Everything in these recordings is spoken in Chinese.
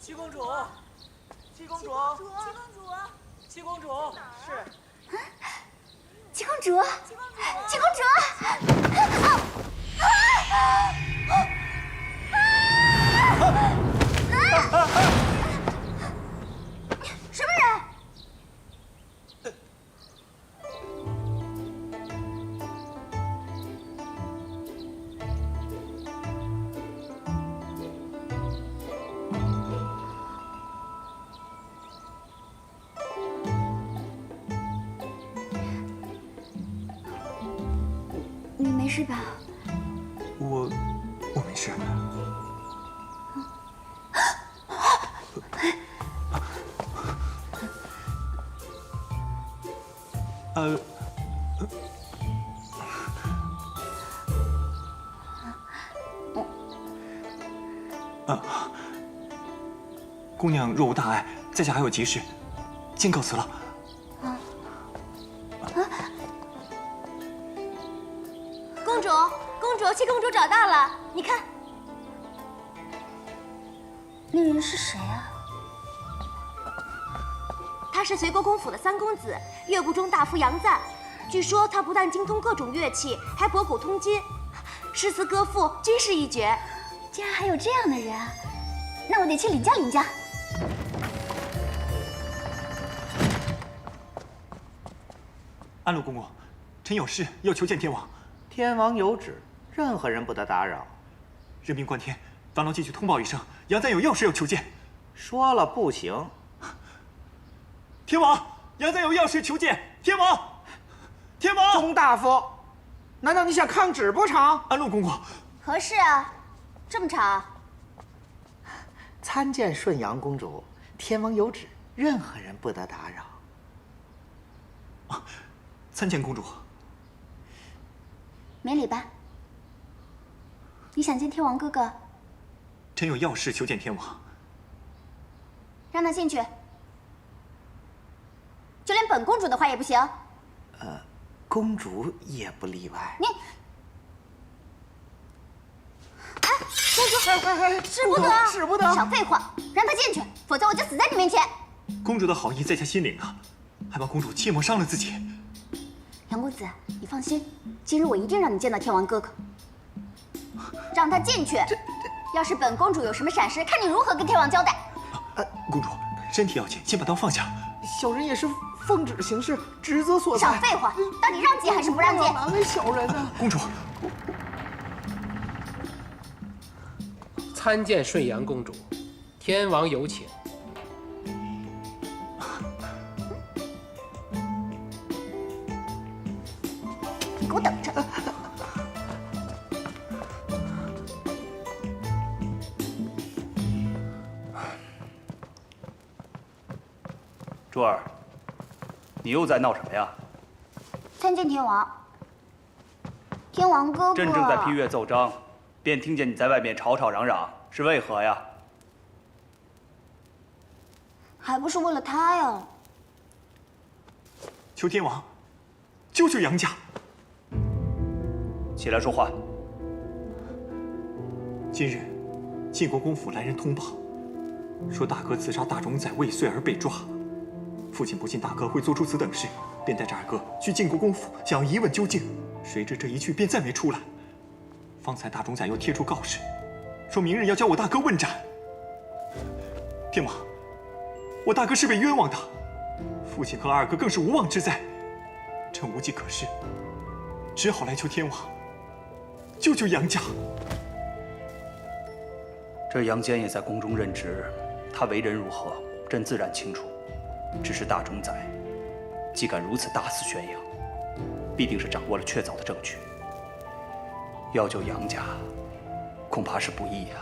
七公主，七公主，七公主，是。七公主，七公主！什么人？你没事吧？我没事。姑娘若无大碍，在下还有急事，先告辞了。公主，公主，七公主找到了，你看，那人是谁啊？他是随国公府的三公子，乐部中大夫杨赞。据说他不但精通各种乐器，还博古通今，诗词歌赋均是一绝。竟然还有这样的人，那我得去领教领教。安陆公公，臣有事要求见天王。天王有旨，任何人不得打扰。人命关天，烦劳继续通报一声，杨赞有要事要求见。说了不行。天王，杨赞有要事求见。天王，天王。钟大夫，难道你想抗旨不成？安陆公公，何事啊？这么吵？参见顺阳公主，天王有旨，任何人不得打扰。参见公主。免礼吧。你想见天王哥哥？臣有要事求见天王。让他进去。就连本公主的话也不行。公主也不例外。你，哎，公主，使不得，使不得！少废话，让他进去，否则我就死在你面前。公主的好意在下心领啊，还望公主切莫伤了自己。杨公子，你放心，今日我一定让你见到天王哥哥。让他进去。要是本公主有什么闪失，看你如何跟天王交代。公主，身体要紧，先把刀放下。小人也是奉旨行事，职责所在。少废话，到底让进还是不让进？哪位小人啊？公主，参见顺阳公主，天王有请。你给我等着！珠儿，你又在闹什么呀？参见天王。天王哥哥，朕正在批阅奏章，便听见你在外面吵吵嚷嚷，是为何呀？还不是为了他呀！求天王救救杨家。起来说话。今日晋国公府来人通报，说大哥刺杀大冢宰未遂而被抓。父亲不信大哥会做出此等事，便带着二哥去晋国公府，想要一问究竟。谁知这一去便再没出来。方才大冢宰又贴出告示，说明日要叫我大哥问斩。天王，我大哥是被冤枉的，父亲和二哥更是无妄之灾，臣无计可施，只好来求天王救救杨家。这杨坚也在宫中任职，他为人如何，朕自然清楚。只是大冢宰既敢如此大肆宣扬，必定是掌握了确凿的证据。要救杨家，恐怕是不易呀。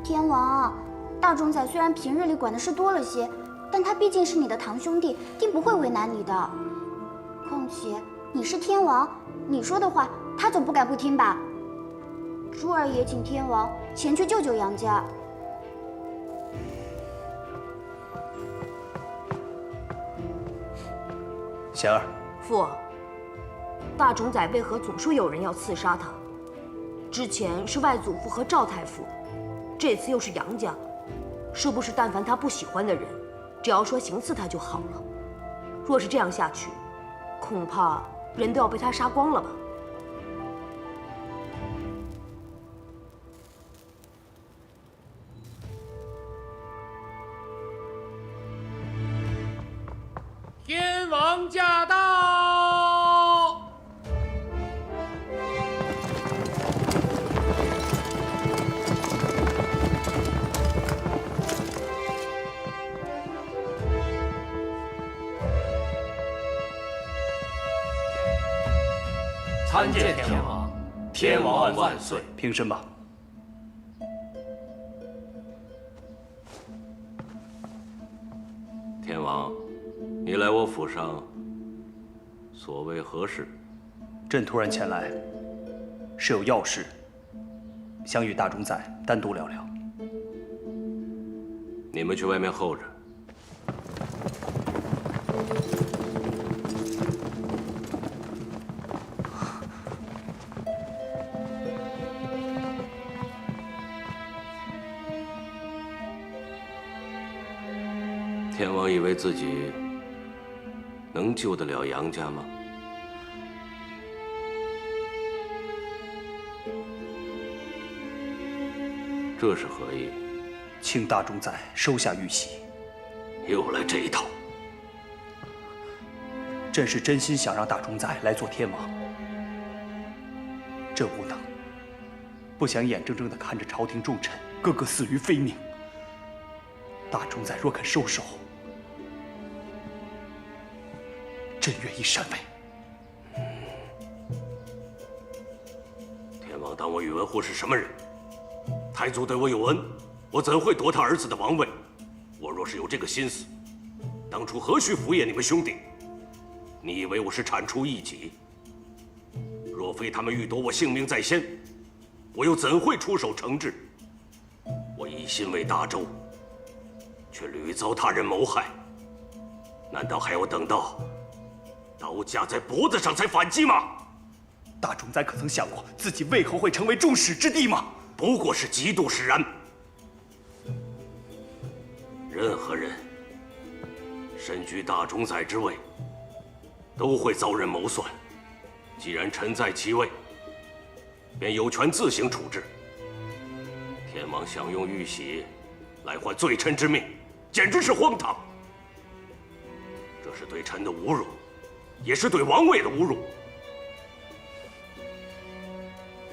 天王，大冢宰虽然平日里管的事多了些，但他毕竟是你的堂兄弟，定不会为难你的。况且你是天王，你说的话他总不敢不听吧？珠儿也请天王前去救救杨家。贤儿，父，大冢宰为何总说有人要刺杀他？之前是外祖父和赵太傅，这次又是杨家，是不是但凡他不喜欢的人，只要说行刺他就好了？若是这样下去，恐怕人都要被他杀光了吧？天王驾到！参见天王，天王万岁！平身吧。天王，你来我府上，所谓何事？朕突然前来，是有要事，想与大冢宰单独聊聊。你们去外面候着。天王以为自己能救得了杨家吗？这是何意？请大冢宰收下玉玺。又来这一套。朕是真心想让大冢宰来做天王，朕无能，不想眼睁睁地看着朝廷重臣个个死于非命。大冢宰若肯收手，朕愿意禅位。天王当我宇文护是什么人？太祖对我有恩，我怎会夺他儿子的王位？我若是有这个心思，当初何须服役你们兄弟？你以为我是铲除异己？若非他们欲夺我性命在先，我又怎会出手惩治？我一心为大周，却屡遭他人谋害，难道还要等到刀架在脖子上才反击吗？大冢宰可曾想过自己为何会成为众矢之的吗？不过是嫉妒使然。任何人身居大冢宰之位，都会遭人谋算。既然臣在其位，便有权自行处置。天王想用玉玺来换罪臣之命，简直是荒唐。这是对臣的侮辱，也是对王位的侮辱。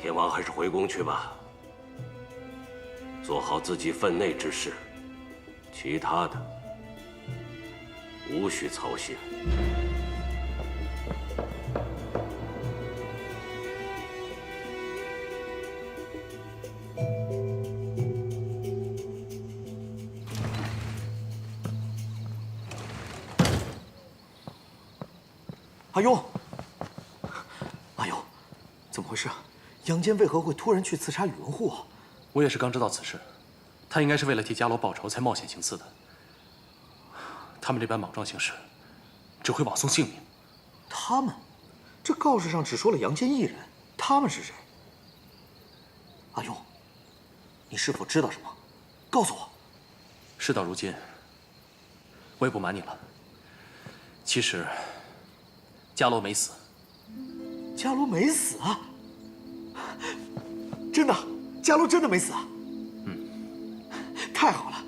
天王还是回宫去吧，做好自己分内之事，其他的无需操心。阿勇，阿勇，怎么回事？杨坚为何会突然去刺杀宇文护啊？我也是刚知道此事，他应该是为了替伽罗报仇才冒险行刺的。他们这般莽撞行事，只会枉送性命。他们？这告示上只说了杨坚一人，他们是谁？阿勇，你是否知道什么？告诉我。事到如今，我也不瞒你了。其实，伽罗没死。伽罗没死啊？真的？伽罗真的没死啊？太好了！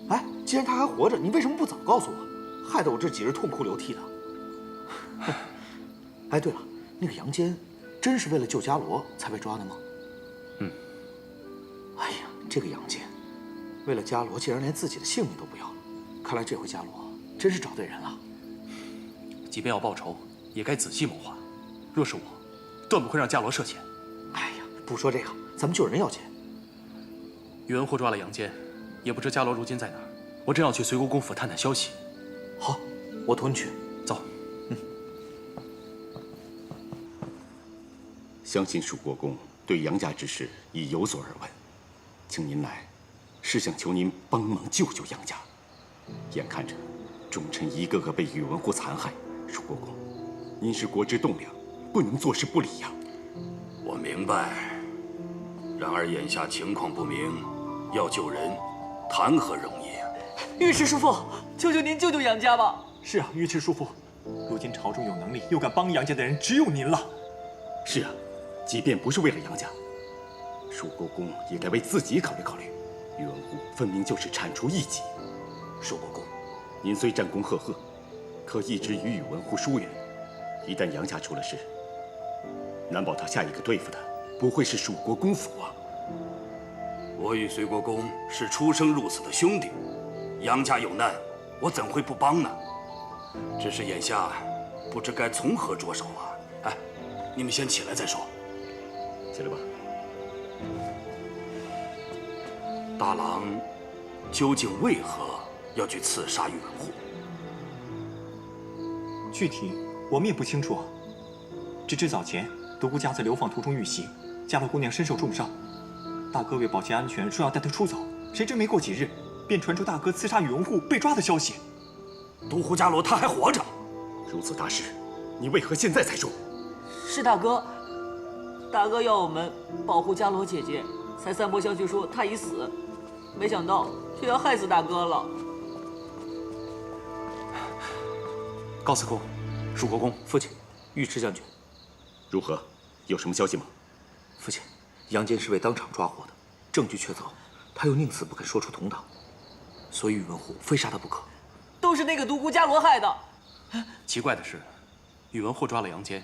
哎，既然他还活着，你为什么不早告诉我？害得我这几日痛哭流涕的。哎，对了，那个杨坚，真是为了救伽罗才被抓的吗？哎呀，这个杨坚，为了伽罗竟然连自己的性命都不要了。看来这回伽罗真是找对人了。即便要报仇，也该仔细谋划。若是我，断不会让伽罗涉险。哎呀，不说这个，咱们救人要紧。宇文护抓了杨坚，也不知伽罗如今在哪儿。我正要去随国公府探探消息。好，我同你去。走。相信蜀国公对杨家之事已有所耳闻，请您来，是想求您帮忙救救杨家。眼看着众臣一个个被宇文护残害，蜀国公，您是国之栋梁，不能坐视不理呀。我明白，然而眼下情况不明，要救人，谈何容易啊！尉迟叔父，求求您救救杨家吧！是啊，尉迟叔父，如今朝中有能力又敢帮杨家的人只有您了。是啊，即便不是为了杨家，蜀国公也该为自己考虑考虑。宇文护分明就是铲除异己。蜀国公，您虽战功赫赫，可一直与宇文护疏远。一旦杨家出了事，难保他下一个对付的不会是蜀国公府啊！我与隋国公是出生入死的兄弟，杨家有难，我怎会不帮呢？只是眼下不知该从何着手啊！哎，你们先起来再说。起来吧。大郎究竟为何要去刺杀宇文护？具体我们也不清楚啊，只知早前独孤家在流放途中遇袭，伽罗姑娘身受重伤，大哥为保其安全说要带她出走，谁知没过几日，便传出大哥刺杀宇文护被抓的消息。独孤伽罗他还活着？如此大事，你为何现在才说？是大哥，大哥要我们保护伽罗姐姐，才散播消息说她已死，没想到却要害死大哥了。告司空，蜀国公，父亲，尉迟将军，如何？有什么消息吗？父亲，杨坚是被当场抓获的，证据确凿，他又宁死不肯说出同党，所以宇文护非杀他不可。都是那个独孤伽罗害的。奇怪的是，宇文护抓了杨坚，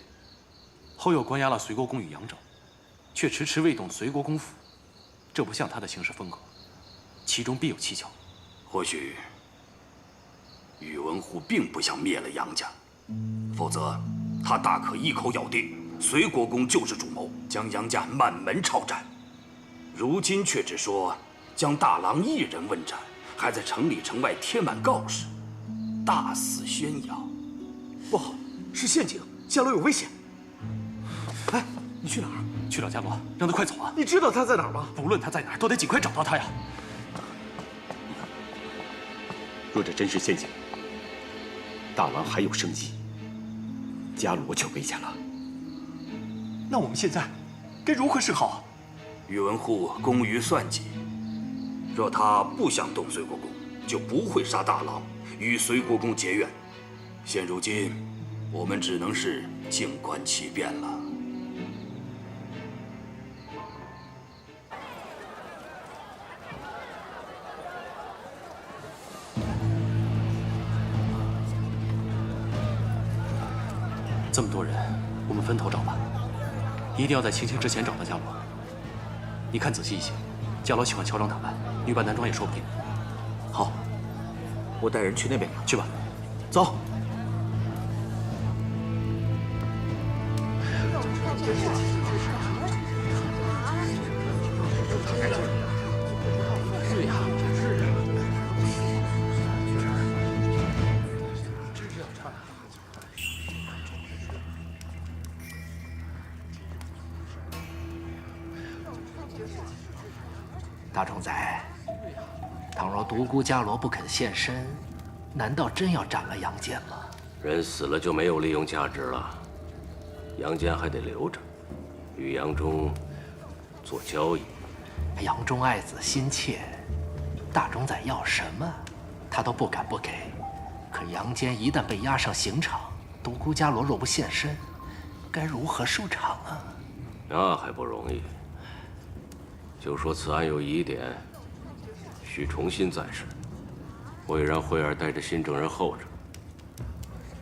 后又关押了隋国公与杨整，却迟迟未动隋国公府，这不像他的行事风格，其中必有蹊跷。或许宇文护并不想灭了杨家，否则他大可一口咬定隋国公就是主谋，将杨家满门抄斩。如今却只说将大郎一人问斩，还在城里城外贴满告示，大肆宣扬。不好，是陷阱，伽罗有危险。哎，你去哪儿？去找伽罗，让他快走啊！你知道他在哪儿吗？不论他在哪儿，都得尽快找到他呀。若这真是陷阱，大郎还有生机，伽罗就危险了。那我们现在该如何是好啊？宇文护工于算计，若他不想动隋国公，就不会杀大郎，与隋国公结怨。现如今，我们只能是静观其变了。这么多人，我们分头找吧，一定要在清清之前找到伽罗。你看仔细一些，伽罗喜欢乔装打扮，女扮男装也说不定。好，我带人去那边看。去吧，走。大冢宰，倘若独孤伽罗不肯现身，难道真要斩了杨坚吗？人死了就没有利用价值了，杨坚还得留着，与杨忠做交易。杨忠爱子心切，大冢宰要什么，他都不敢不给。可杨坚一旦被押上刑场，独孤伽罗若不现身，该如何收场啊？那还不容易。就说此案有疑点，需重新再审。我已让惠儿带着新证人候着，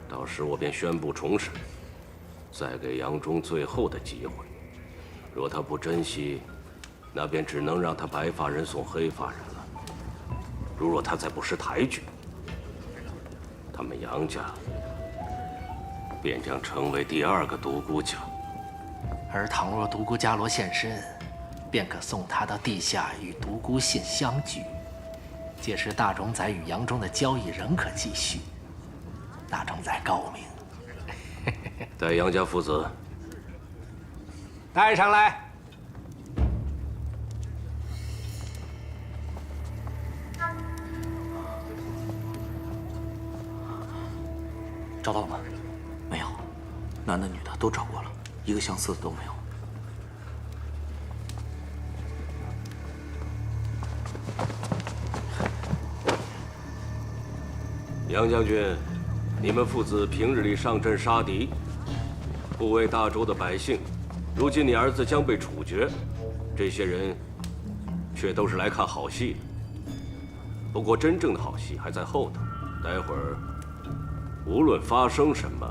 到时我便宣布重审，再给杨忠最后的机会。若他不珍惜，那便只能让他白发人送黑发人了。如若他再不识抬举，他们杨家便将成为第二个独孤家。而倘若独孤伽罗现身，便可送他到地下与独孤信相聚。届时大冢宰与杨忠的交易仍可继续。大冢宰高明。带杨家父子带上来。找到了吗？没有，男的女的都找过了。一个相似的都没有。杨将军，你们父子平日里上阵杀敌，护卫大周的百姓，如今你儿子将被处决，这些人却都是来看好戏的。不过真正的好戏还在后头，待会儿无论发生什么，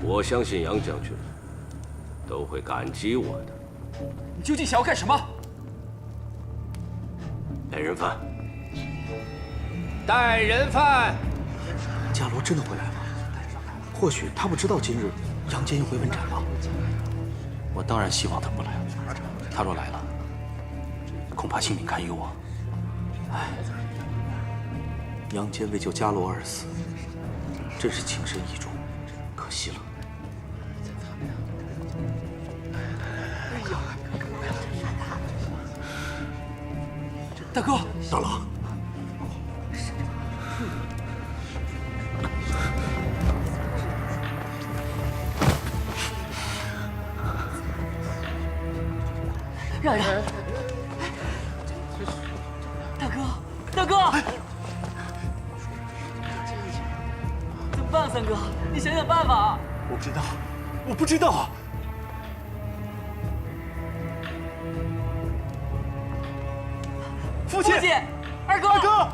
我相信杨将军都会感激我的。你究竟想要干什么？带人犯。带人犯。伽罗真的会来吗？或许他不知道今日杨坚又会问斩吧。我当然希望他不来。他若来了，恐怕性命堪忧啊。唉，杨坚为救伽罗而死，真是情深意重，可惜了。大哥，大郎，让让！大哥，大哥，怎么办？三哥，你想想办法！我不知道，我不知道。父亲，二哥，二哥。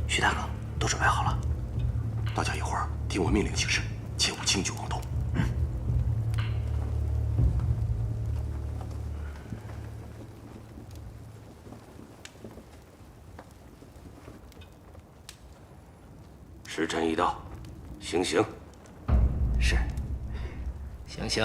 徐大哥，都准备好了。大家一会儿听我命令行事，切勿轻举妄动。时辰已到，行刑。是，行刑。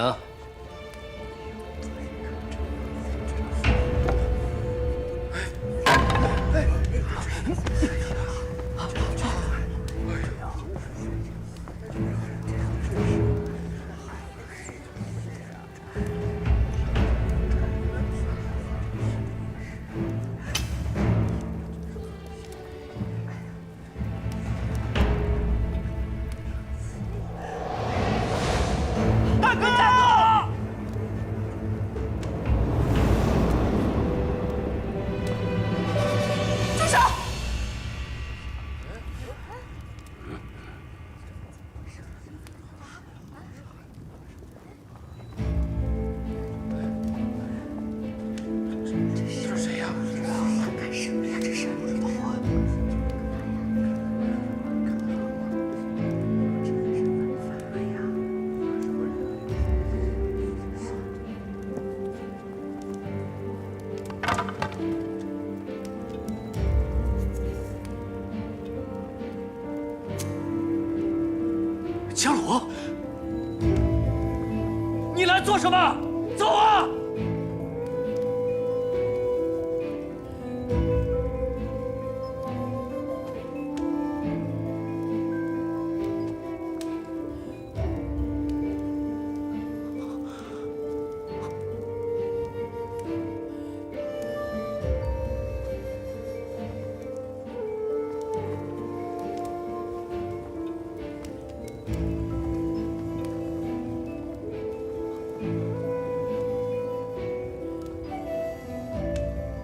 伽罗，你来做什么？走啊！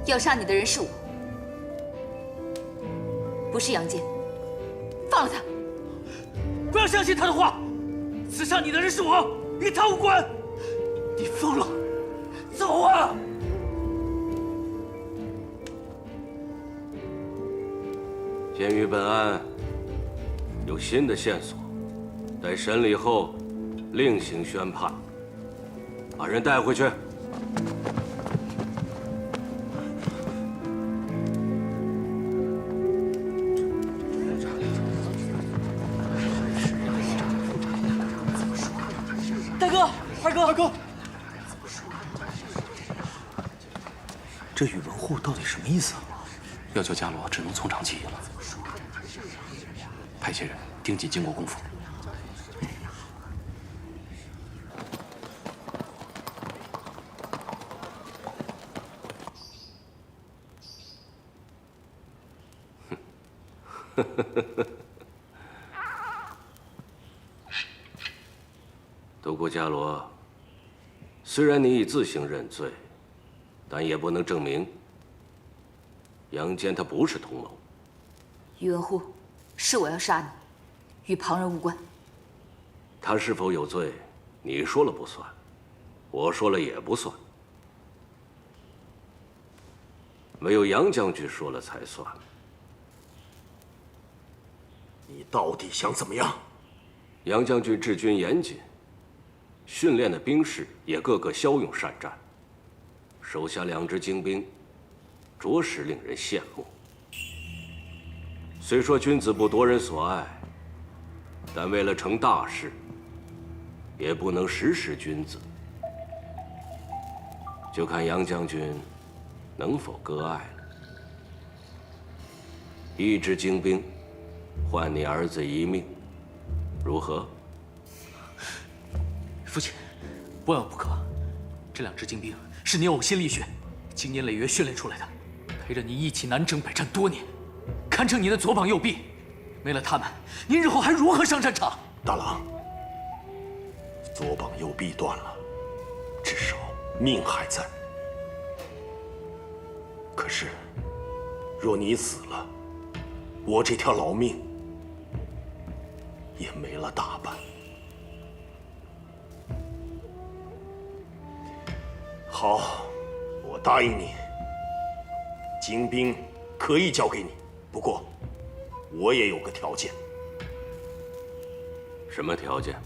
要杀你的人是我，不是杨坚。放了他！不要相信他的话，刺杀你的人是我，与他无关。你疯了！走啊！鉴于本案有新的线索，待审理后另行宣判。把人带回去。二哥，这宇文护到底什么意思啊？要救伽罗，只能从长计议了。派些人盯紧晋国公府。独孤伽罗，虽然你已自行认罪，但也不能证明杨坚他不是同谋。宇文护，是我要杀你，与旁人无关。他是否有罪，你说了不算，我说了也不算，唯有杨将军说了才算。你到底想怎么样？杨将军治军严谨，训练的兵士也个个骁勇善战，手下2支精兵，着实令人羡慕。虽说君子不夺人所爱，但为了成大事，也不能时时君子。就看杨将军能否割爱了。1支精兵，换你儿子一命，如何？父亲，万万不可！这2支精兵是您呕心沥血、经年累月训练出来的，陪着您一起南征北战多年，堪称您的左膀右臂。没了他们，您日后还如何上战场？大郎，左膀右臂断了，至少命还在。可是，若你死了，我这条老命也没了大半。好，我答应你，精兵可以交给你，不过我也有个条件。什么条件？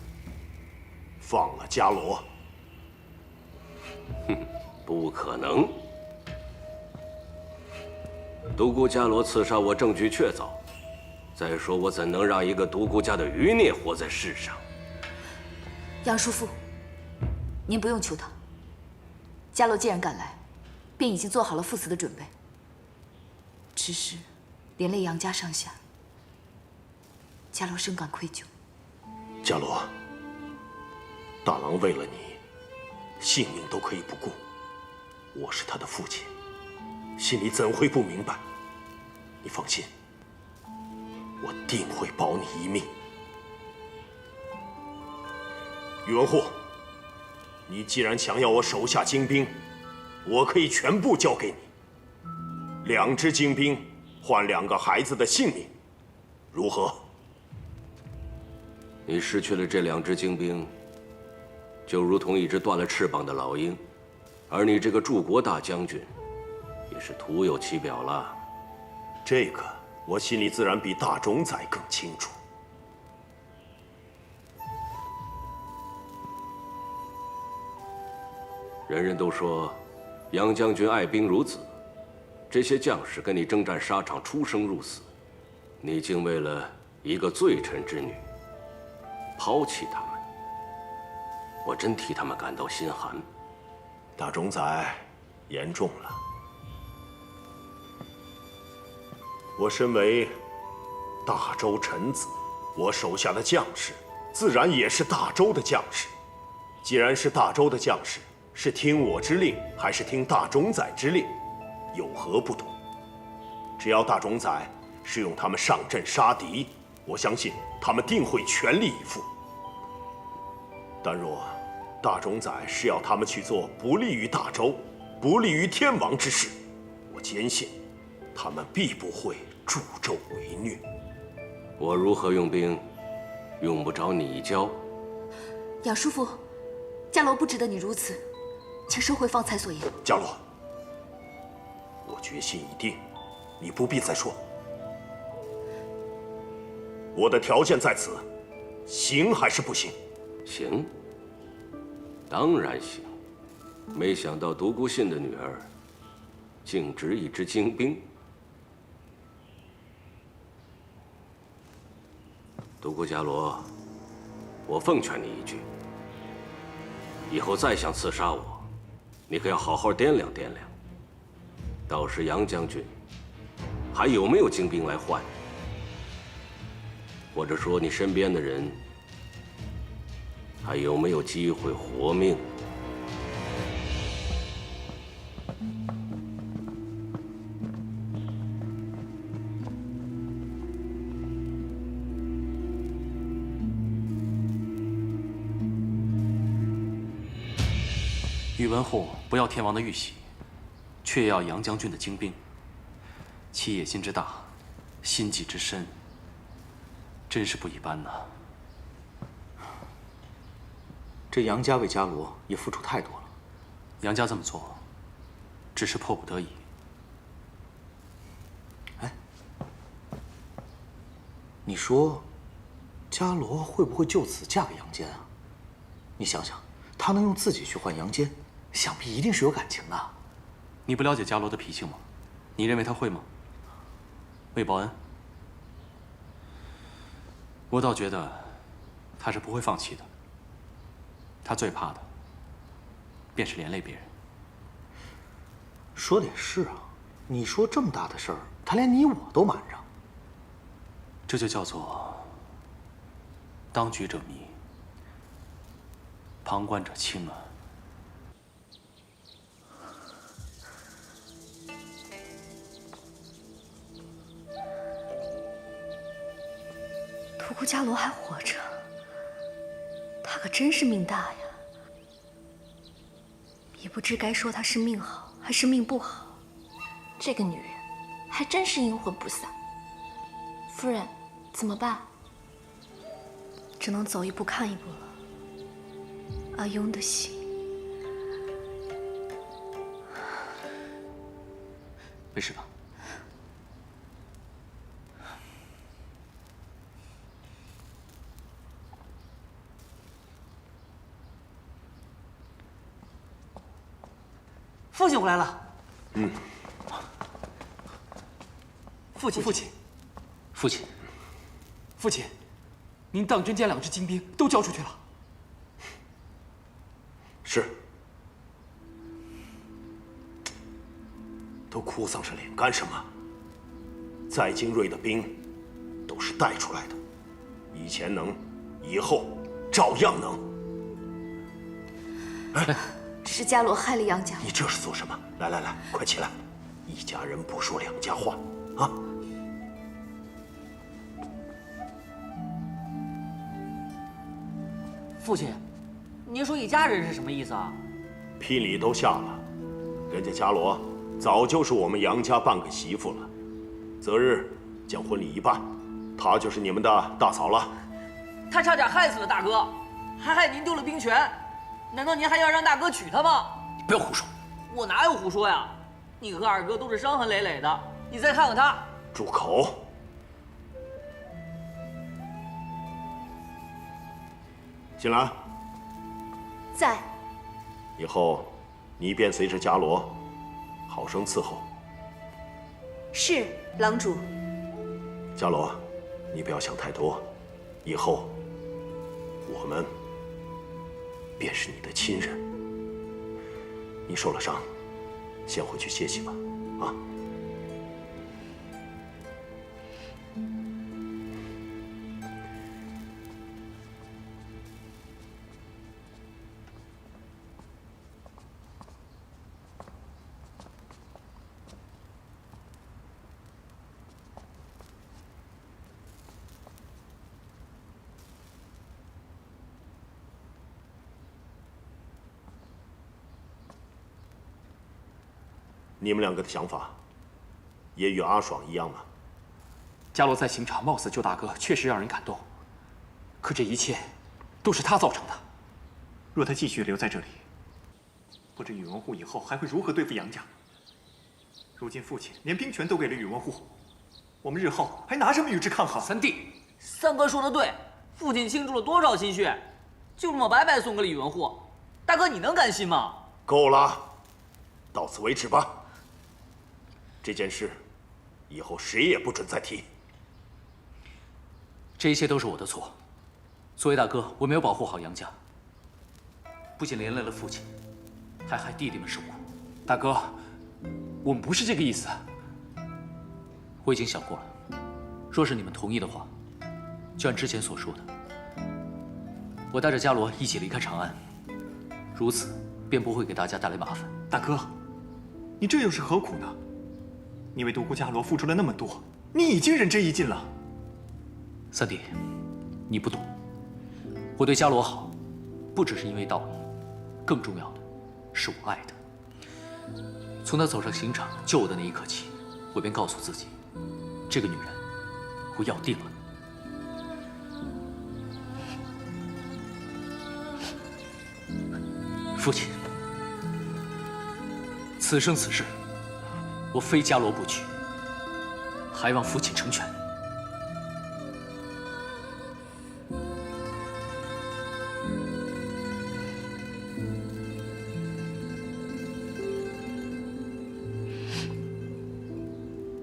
放了伽罗。哼，不可能！独孤伽罗刺杀我证据确凿，再说我怎能让一个独孤家的余孽活在世上？杨叔父，您不用求他。伽罗既然赶来，便已经做好了赴死的准备。只是连累杨家上下，伽罗深感愧疚。伽罗，大郎为了你，性命都可以不顾。我是他的父亲，心里怎会不明白？你放心，我定会保你一命。宇文护，你既然强要我手下精兵，我可以全部交给你。2支精兵换2个孩子的性命，如何？你失去了这2支精兵，就如同一只断了翅膀的老鹰，而你这个柱国大将军，也是徒有其表了。这个我心里自然比大冢宰更清楚。人人都说杨将军爱兵如子，这些将士跟你征战沙场，出生入死，你竟为了一个罪臣之女抛弃他们，我真替他们感到心寒。大冢宰言重了。我身为大周臣子，我手下的将士自然也是大周的将士。既然是大周的将士，是听我之令还是听大冢宰之令，有何不同？只要大冢宰是用他们上阵杀敌，我相信他们定会全力以赴。但若大冢宰是要他们去做不利于大周、不利于天王之事，我坚信他们必不会助纣为虐。我如何用兵，用不着你教。杨叔父，伽罗不值得你如此，请收回方才所言。伽罗，我决心已定，你不必再说。我的条件在此，行还是不行？行，当然行。没想到独孤信的女儿，竟值1支精兵。独孤伽罗，我奉劝你一句，以后再想刺杀我，你可要好好掂量掂量。到时杨将军还有没有精兵来换你？或者说你身边的人还有没有机会活命？宇文护不要天王的玉玺，却要杨将军的精兵，其野心之大，心计之深，真是不一般呐。这杨家为伽罗也付出太多了。杨家这么做，只是迫不得已。哎，你说，伽罗会不会就此嫁给杨坚啊？你想想，他能用自己去换杨坚，想必一定是有感情的。你不了解伽罗的脾性吗？你认为他会吗？为报恩，我倒觉得他是不会放弃的。他最怕的便是连累别人。说的也是啊，你说这么大的事儿，他连你我都瞒着，这就叫做当局者迷，旁观者清啊。独孤伽罗还活着，他可真是命大呀！也不知该说他是命好还是命不好。这个女人还真是阴魂不散。夫人，怎么办？只能走一步看一步了。阿庸的心，没事吧？父亲回来了。嗯。父亲，父亲，父亲，您当真将2支精兵都交出去了？是。都哭丧着脸干什么？再精锐的兵，都是带出来的。以前能，以后照样能。哎。是伽罗害了杨家。你这是做什么？来来来，快起来！一家人不说两家话，啊！父亲，您说一家人是什么意思啊？聘礼都下了，人家伽罗早就是我们杨家半个媳妇了，择日将婚礼一办，她就是你们的大嫂了。她差点害死了大哥，还害您丢了兵权。难道您还要让大哥娶她吗？不要胡说！我哪有胡说呀？你和二哥都是伤痕累累的，你再看看他。住口！锦兰，在。以后你便随着伽罗，好生伺候。是，郎主。伽罗，你不要想太多，以后我们便是你的亲人。你受了伤，先回去歇息吧，啊。你们两个的想法，也与阿爽一样吗？伽罗在刑场冒死救大哥，确实让人感动。可这一切，都是他造成的。若他继续留在这里，不知宇文护以后还会如何对付杨家。如今父亲连兵权都给了宇文护，我们日后还拿什么与之抗衡？三弟，三哥说的对，父亲倾注了多少心血，就这么白白送给了宇文护，大哥你能甘心吗？够了，到此为止吧。这件事，以后谁也不准再提。这一切都是我的错。作为大哥，我没有保护好杨家，不仅连累了父亲，还害弟弟们受苦。大哥，我们不是这个意思。我已经想过了，若是你们同意的话，就按之前所说的，我带着伽罗一起离开长安，如此便不会给大家带来麻烦。大哥，你这又是何苦呢？你为独孤伽罗付出了那么多，你已经仁至义尽了。三弟，你不懂，我对伽罗好，不只是因为道义，更重要的是我爱的。从他走上刑场救我的那一刻起，我便告诉自己，这个女人我要定了。父亲，此生此世，我非伽罗不娶，还望父亲成全。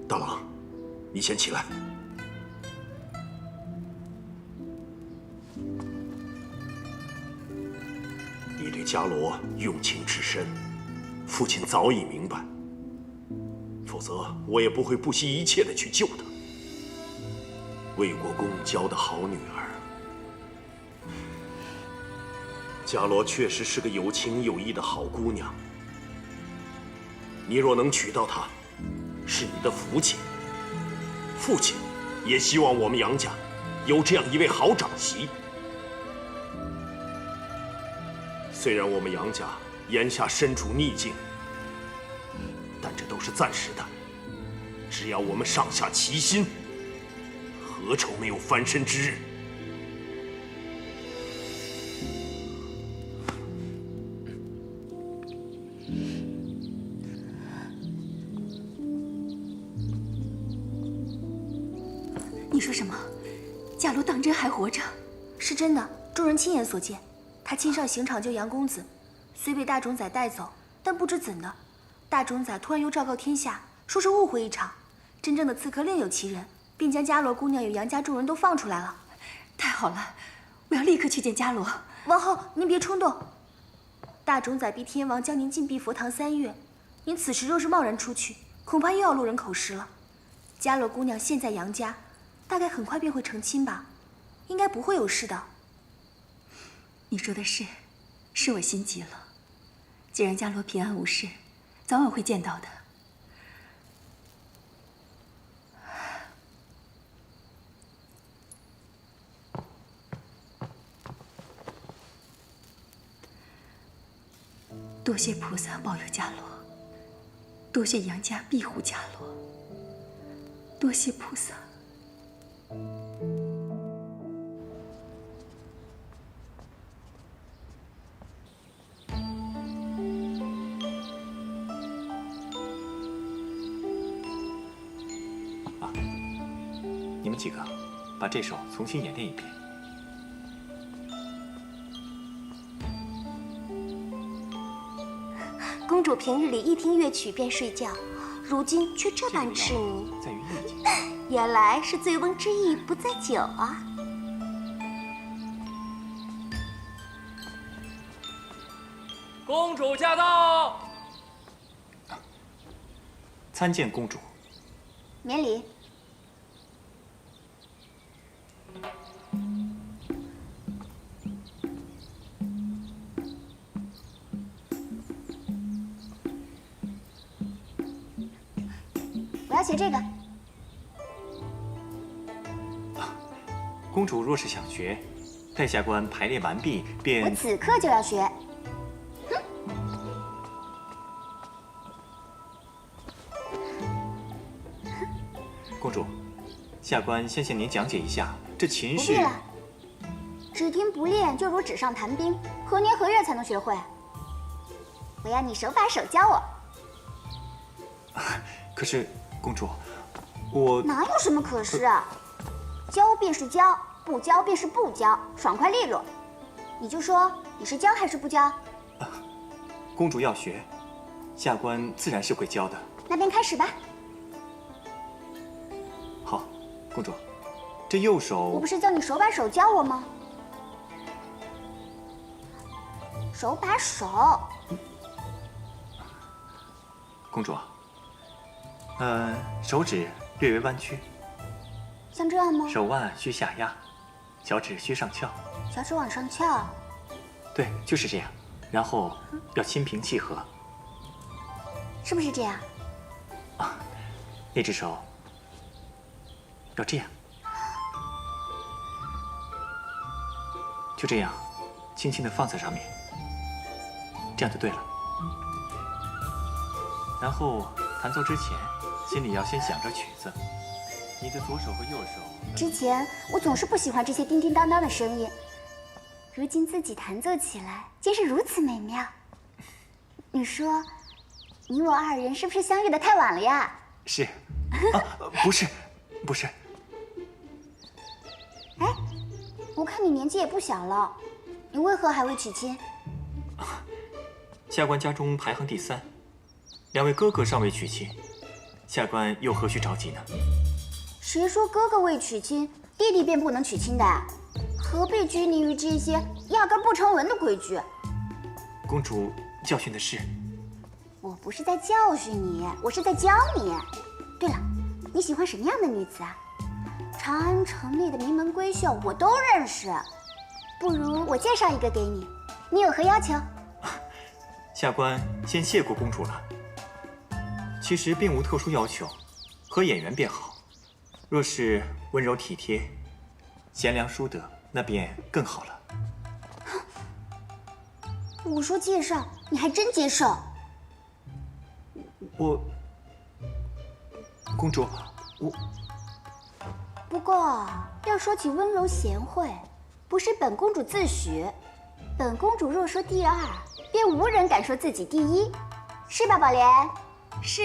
大郎，你先起来。你对伽罗用情至深，父亲早已明白。否则，我也不会不惜一切的去救她。魏国公教的好女儿，伽罗确实是个有情有义的好姑娘。你若能娶到她，是你的福气。父亲也希望我们杨家有这样一位好长媳。虽然我们杨家眼下身处逆境，但这都是暂时的。只要我们上下齐心，何愁没有翻身之日？你说什么？伽罗当真还活着？是真的，众人亲眼所见。他亲上刑场救杨公子，虽被大冢宰带走，但不知怎的，大冢宰突然又昭告天下，说是误会一场，真正的刺客另有其人，便将伽罗姑娘与杨家众人都放出来了。太好了，我要立刻去见伽罗。王后，您别冲动。大冢宰逼天王将您禁闭佛堂3月，您此时若是贸然出去，恐怕又要落人口实了。伽罗姑娘现在杨家，大概很快便会成亲吧，应该不会有事的。你说的是，是我心急了。既然伽罗平安无事，早晚会见到的。多谢菩萨保佑伽罗，多谢杨家庇护伽罗，多谢菩萨。你们几个把这首重新演练一遍。公主平日里一听乐曲便睡觉，如今却这般痴迷，在于意境。原来是醉翁之意不在酒啊！公主驾到！参见公主。免礼。我要学这个。公主若是想学，待下官排练完毕便。我此刻就要学。公主，下官先向您讲解一下，这琴是。不必了，只听不练就如纸上谈兵，何年何月才能学会？我要你手把手教我。可是，公主，我哪有什么可是啊？教便是教，不教便是不教，爽快利落。你就说你是教还是不教？公主要学，下官自然是会教的。那便开始吧。好，公主，这右手。我不是叫你手把手教我吗？手把手。公主，手指略微弯曲。像这样吗？手腕需下压，小指需上翘。小指往上翘。对，就是这样。然后要心平气和。是不是这样？啊，那只手要这样，就这样，轻轻地放在上面，这样就对了。然后弹奏之前，心里要先想着曲子。你的左手和右手。之前我总是不喜欢这些叮叮当当的声音，如今自己弹奏起来，竟是如此美妙。你说，你我二人是不是相遇的太晚了呀？是。啊，不是，不是。哎，我看你年纪也不小了，你为何还未娶亲？下官家中排行第3，两位哥哥尚未娶亲，下官又何须着急呢？谁说哥哥未娶亲，弟弟便不能娶亲的？何必拘泥于这些压根不成文的规矩？公主教训的是。我不是在教训你，我是在教你。对了，你喜欢什么样的女子啊？长安城内的名门闺秀我都认识，不如我介绍一个给你，你有何要求？下官先谢过公主了。其实并无特殊要求，和演员便好。若是温柔体贴、贤良淑德，那便更好了。我说介绍，你还真接受？公主，不过要说起温柔贤惠，不是本公主自诩。本公主若说第2，便无人敢说自己第1，是吧，宝莲？是，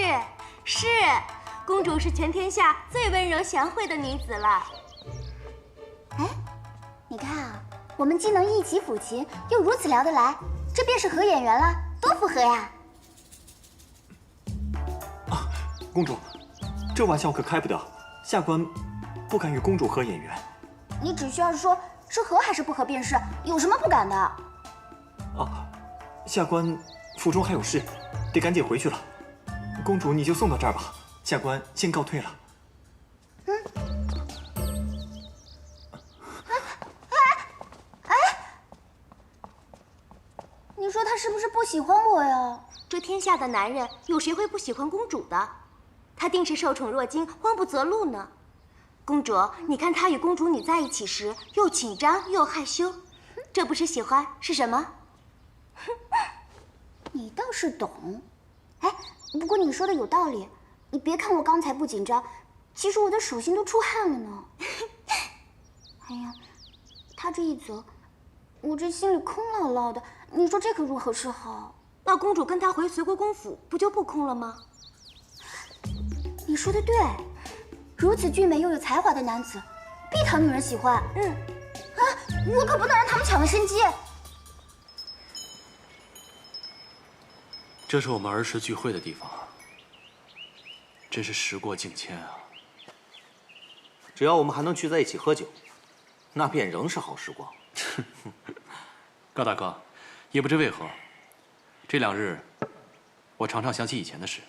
公主是全天下最温柔贤惠的女子了。哎，你看啊，我们既能一起抚琴，又如此聊得来，这便是合眼缘了，多符合呀！啊，公主，这玩笑可开不得，下官不敢与公主合眼缘。你只需要说是合还是不合便是，有什么不敢的？啊，下官府中还有事，得赶紧回去了。公主，你就送到这儿吧，下官先告退了。你说他是不是不喜欢我呀？这天下的男人有谁会不喜欢公主的？他定是受宠若惊，慌不择路呢。公主，你看他与公主你在一起时，又紧张又害羞，这不是喜欢是什么？你倒是懂。哎，不过你说的有道理。你别看我刚才不紧张，其实我的手心都出汗了呢。哎呀，他这一走，我这心里空落落的。你说这可如何是好？那公主跟他回随国公府，不就不空了吗？你说的对，如此俊美又有才华的男子，必讨女人喜欢。我可不能让他们抢了先机。这是我们儿时聚会的地方，真是时过境迁啊！只要我们还能聚在一起喝酒，那便仍是好时光。高大哥，也不知为何，这2日我常常想起以前的事。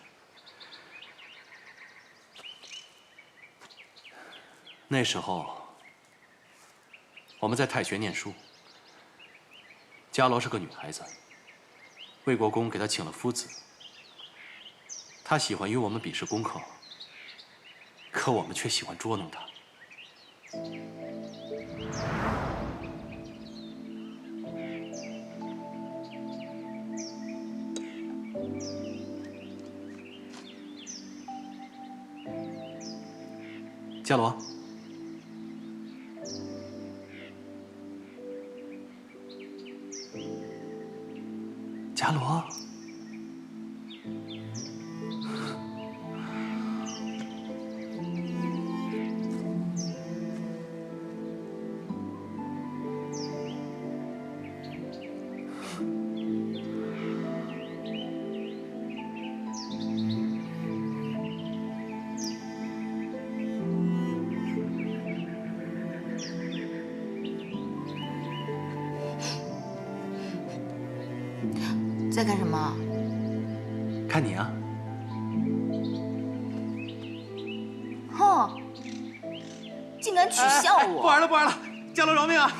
那时候我们在太学念书，伽罗是个女孩子。魏国公给她请了夫子，她喜欢与我们比试功课，可我们却喜欢捉弄她。伽罗，伽罗，在干什么？看你啊！哼，竟敢取笑我！不玩了，不玩了！伽罗饶命啊！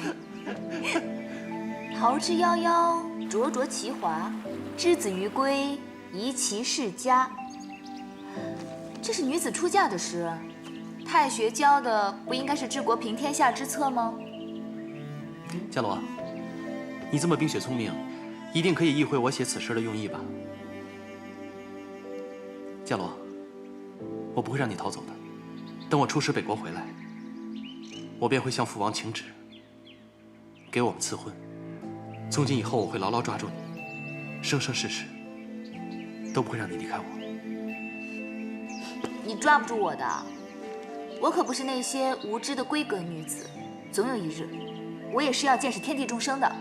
桃之夭夭，灼灼其华；之子于归，宜其室家。这是女子出嫁的诗，太学教的不应该是治国平天下之策吗？伽罗，你这么冰雪聪明，一定可以意会我写此诗的用意吧？伽罗，我不会让你逃走的。等我出使北国回来，我便会向父王请旨，给我们赐婚。从今以后，我会牢牢抓住你，生生世世都不会让你离开我。你抓不住我的，我可不是那些无知的闺阁女子，总有一日，我也是要见识天地众生的。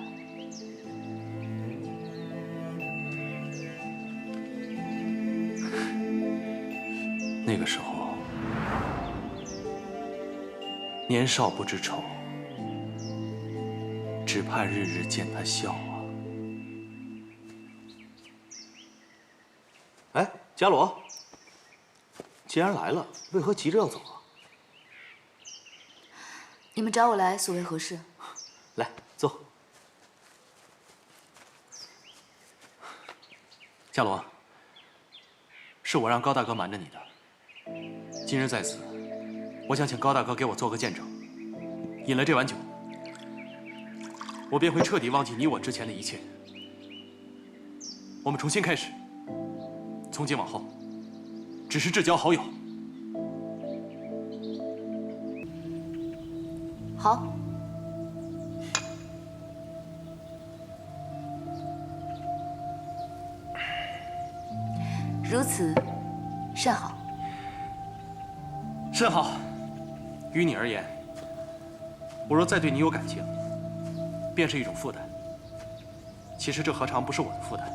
那个时候，年少不知愁，只盼日日见他笑啊！哎，伽罗，既然来了，为何急着要走啊？你们找我来，所为何事？来，坐。伽罗，是我让高大哥瞒着你的。今日在此，我想请高大哥给我做个见证。饮了这碗酒，我便会彻底忘记你我之前的一切。我们重新开始，从今往后，只是至交好友。好。如此，甚好。甚好。于你而言，我若再对你有感情，便是一种负担。其实这何尝不是我的负担？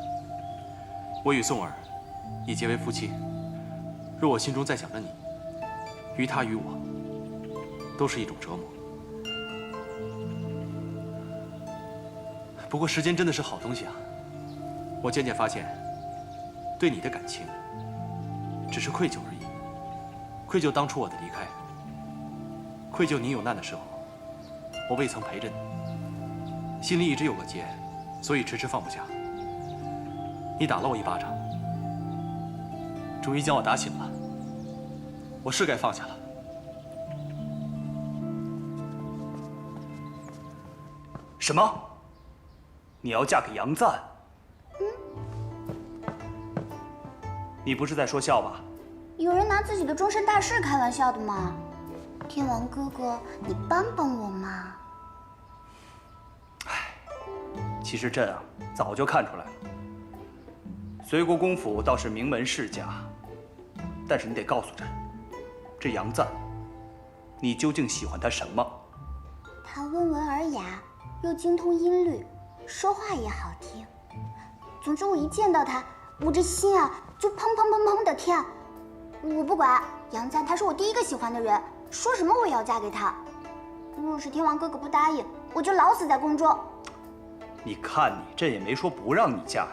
我与宋儿已结为夫妻，若我心中再想着你，于他于我，都是一种折磨。不过时间真的是好东西啊！我渐渐发现，对你的感情，只是愧疚而已。愧疚当初我的离开，愧疚你有难的时候，我未曾陪着你，心里一直有个结，所以迟迟放不下。你打了我一巴掌，终于将我打醒了，我是该放下了。什么？你要嫁给杨赞？你不是在说笑吧？有人拿自己的终身大事开玩笑的吗？天王哥哥，你帮帮我嘛！其实朕啊，早就看出来了。随国公府倒是名门世家，但是你得告诉朕，这杨赞，你究竟喜欢他什么？他温文尔雅，又精通音律，说话也好听。总之，我一见到他，我这心啊就砰砰砰砰的跳。我不管，杨赞他是我第一个喜欢的人，说什么我也要嫁给他。若是天王哥哥不答应，我就老死在宫中。你看你，朕也没说不让你嫁，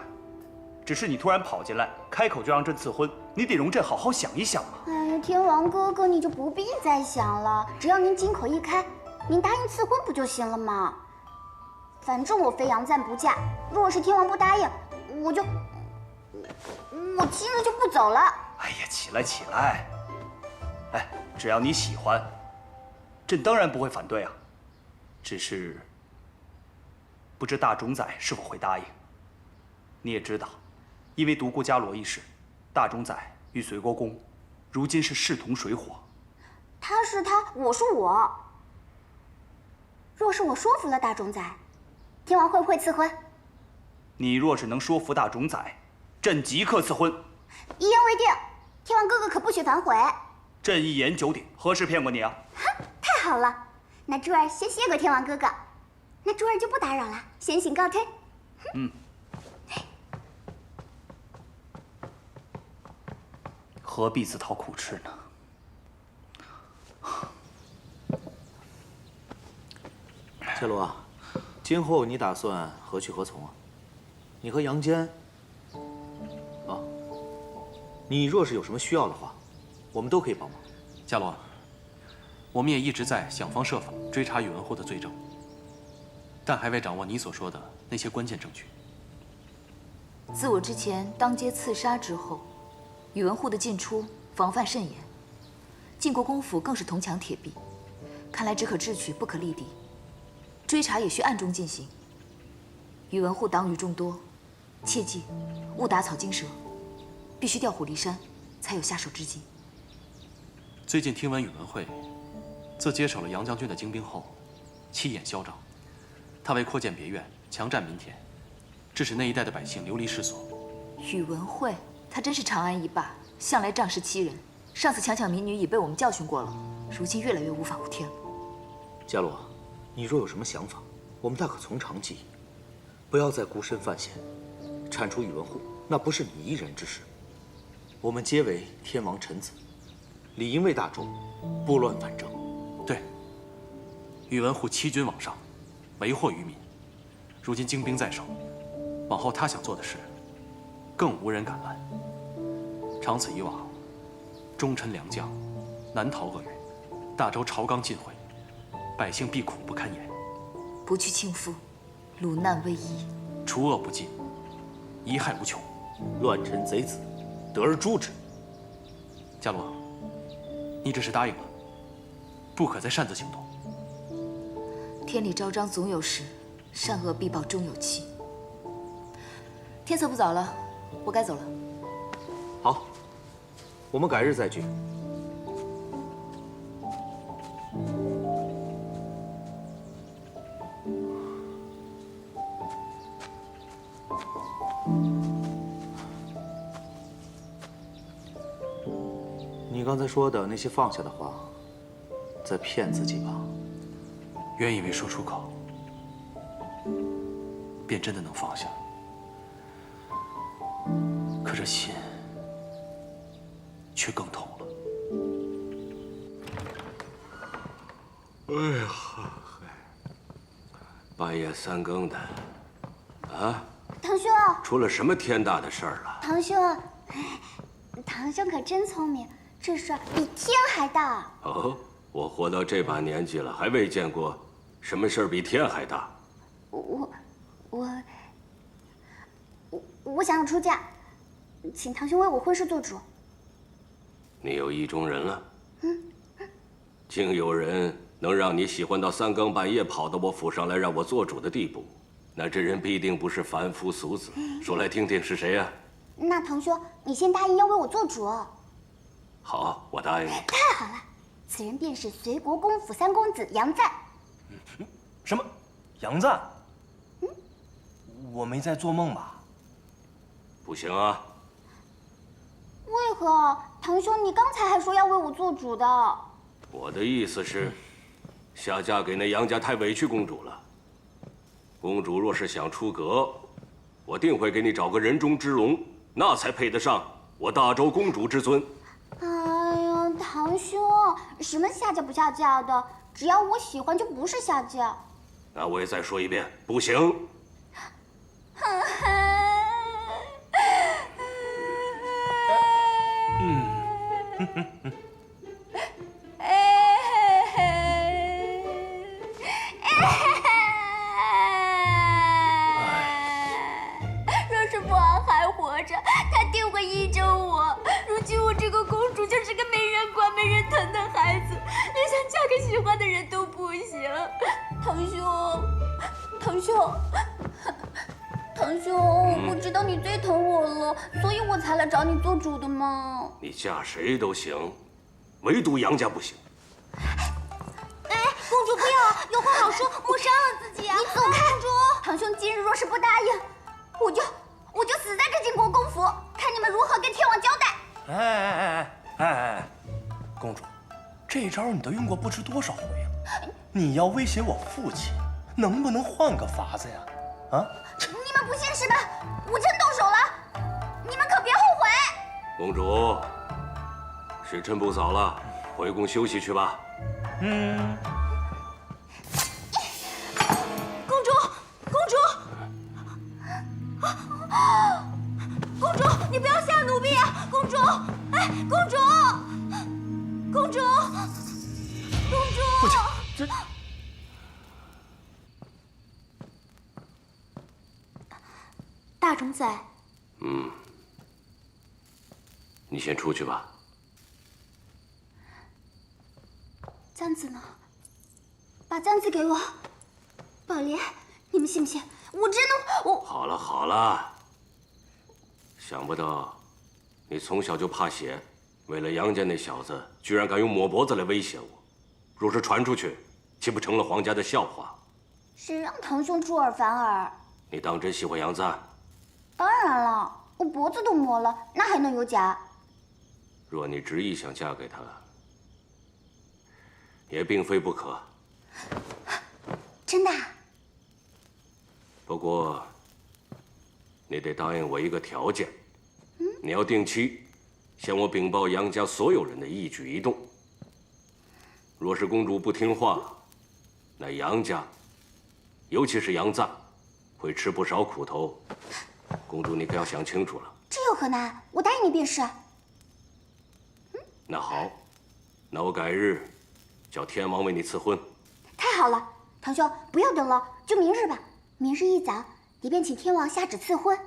只是你突然跑进来，开口就让朕赐婚，你得容朕好好想一想嘛。哎呀，天王哥哥，你就不必再想了，只要您金口一开，您答应赐婚不就行了吗？反正我非杨赞不嫁，若是天王不答应，我今日就不走了。哎呀，起来起来！哎，只要你喜欢，朕当然不会反对啊。只是不知大冢宰是否会答应。你也知道，因为独孤伽罗一事，大冢宰与随国公如今是势同水火。他是他，我是我。若是我说服了大冢宰，天王会不会赐婚？你若是能说服大冢宰，朕即刻赐婚。一言为定，天王哥哥可不许反悔。朕一言九鼎，何时骗过你啊？太好了，那珠儿先谢过天王哥哥，那珠儿就不打扰了，先行告退。何必自讨苦吃呢？伽罗啊，今后你打算何去何从啊？你和杨坚，你若是有什么需要的话，我们都可以帮忙。伽罗，我们也一直在想方设法追查宇文护的罪证，但还未掌握你所说的那些关键证据。自我之前当街刺杀之后，宇文护的进出防范甚严，晋国公府更是铜墙铁壁，看来只可智取，不可力敌。追查也需暗中进行。宇文护党羽众多，切记勿打草惊蛇，必须调虎离山，才有下手之机。最近听闻宇文慧自接手了杨将军的精兵后，气焰嚣张。他为扩建别院，强占民田，致使那一带的百姓流离失所。宇文慧，他真是长安一霸，向来仗势欺人。上次强抢民女已被我们教训过了，如今越来越无法无天了。伽罗，你若有什么想法，我们大可从长计议，不要再孤身犯险。铲除宇文护，那不是你一人之事。我们皆为天王臣子，理应为大众拨乱反正。对，宇文护欺君罔上，为祸于民。如今精兵在手，往后他想做的事，更无人敢拦。长此以往，忠臣良将难逃厄运，大周朝纲尽毁，百姓必苦不堪言。不去庆父，鲁难危矣。除恶不尽，贻害无穷。乱臣贼子，得而诛之。伽罗，你这是答应了，不可再擅自行动。天理昭彰总有时，善恶必报终有期。天色不早了，我该走了。好，我们改日再聚。你刚才说的那些放下的话，在骗自己吧？原以为说出口，便真的能放下，可这心却更痛了。哎呀，半夜3更的，啊！堂兄，出了什么天大的事儿了？堂兄，堂兄可真聪明，这事儿比天还大。哦，我活到这把年纪了，还未见过什么事儿比天还大。我想要出嫁，请堂兄为我婚事做主。你有意中人了？竟有人能让你喜欢到3更半夜跑到我府上来让我做主的地步，那这人必定不是凡夫俗子。说来听听是谁呀？那堂兄，你先答应要为我做主。好，我答应你。太好了，此人便是随国公府3公子杨赞。什么？杨赞？我没在做梦吧？不行啊！为何？堂兄，你刚才还说要为我做主的。我的意思是，下嫁给那杨家太委屈公主了。公主若是想出阁，我定会给你找个人中之龙，那才配得上我大周公主之尊。哎呀，堂兄，什么下嫁不下嫁的，只要我喜欢就不是下嫁。那我也再说一遍，不行。若是父王还活着，他定会依着我。如今我这个公主就是个没人管、没人疼的孩子，连想嫁给喜欢的人都不行。堂兄，堂兄，堂兄，我知道你最疼我了，所以我才来找你做主的嘛。你嫁谁都行，唯独杨家不行。公主不要，有话好说，莫伤了自己啊！你走开，公主！堂兄今日若是不答应，我就死在这晋国公府，看你们如何跟天王交代。哎，公主，这招你都用过不知多少回了。你要威胁我父亲，能不能换个法子呀？啊！你们不现实吧？我真动手了，你们可别后悔。公主，时辰不早了，回宫休息去吧。公主，公主，你不要吓奴婢啊！公主，哎，公主，父亲，这大冢仔，你先出去吧。簪子呢？把簪子给我。宝莲，你们信不信？我真的，好了，想不到你从小就怕血，为了杨家那小子，居然敢用抹脖子来威胁我，若是传出去，岂不成了皇家的笑话？谁让堂兄出尔反尔？你当真喜欢杨赞？当然了，我脖子都磨了，那还能有假？若你执意想嫁给他，也并非不可。真的？不过，你得答应我一个条件。你要定期向我禀报杨家所有人的一举一动。若是公主不听话，那杨家，尤其是杨赞，会吃不少苦头。公主，你可要想清楚了。这有何难？我答应你便是。那好，那我改日叫天王为你赐婚。太好了，堂兄，不要等了，就明日吧。明日一早，你便请天王下旨赐婚，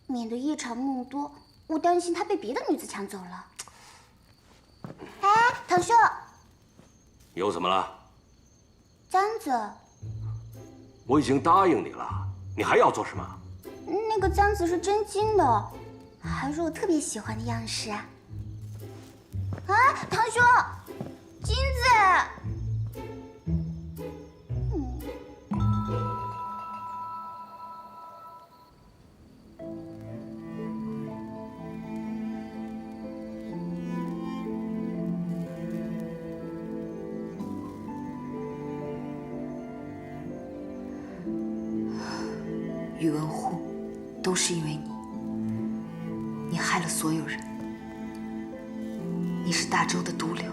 免得夜长梦多。我担心他被别的女子抢走了。哎，堂兄，又怎么了？簪子。我已经答应你了，你还要做什么？那个簪子是真金的，还是我特别喜欢的样式啊！啊，堂兄，金子。宇文护，都是因为你，你害了所有人。你是大周的毒瘤，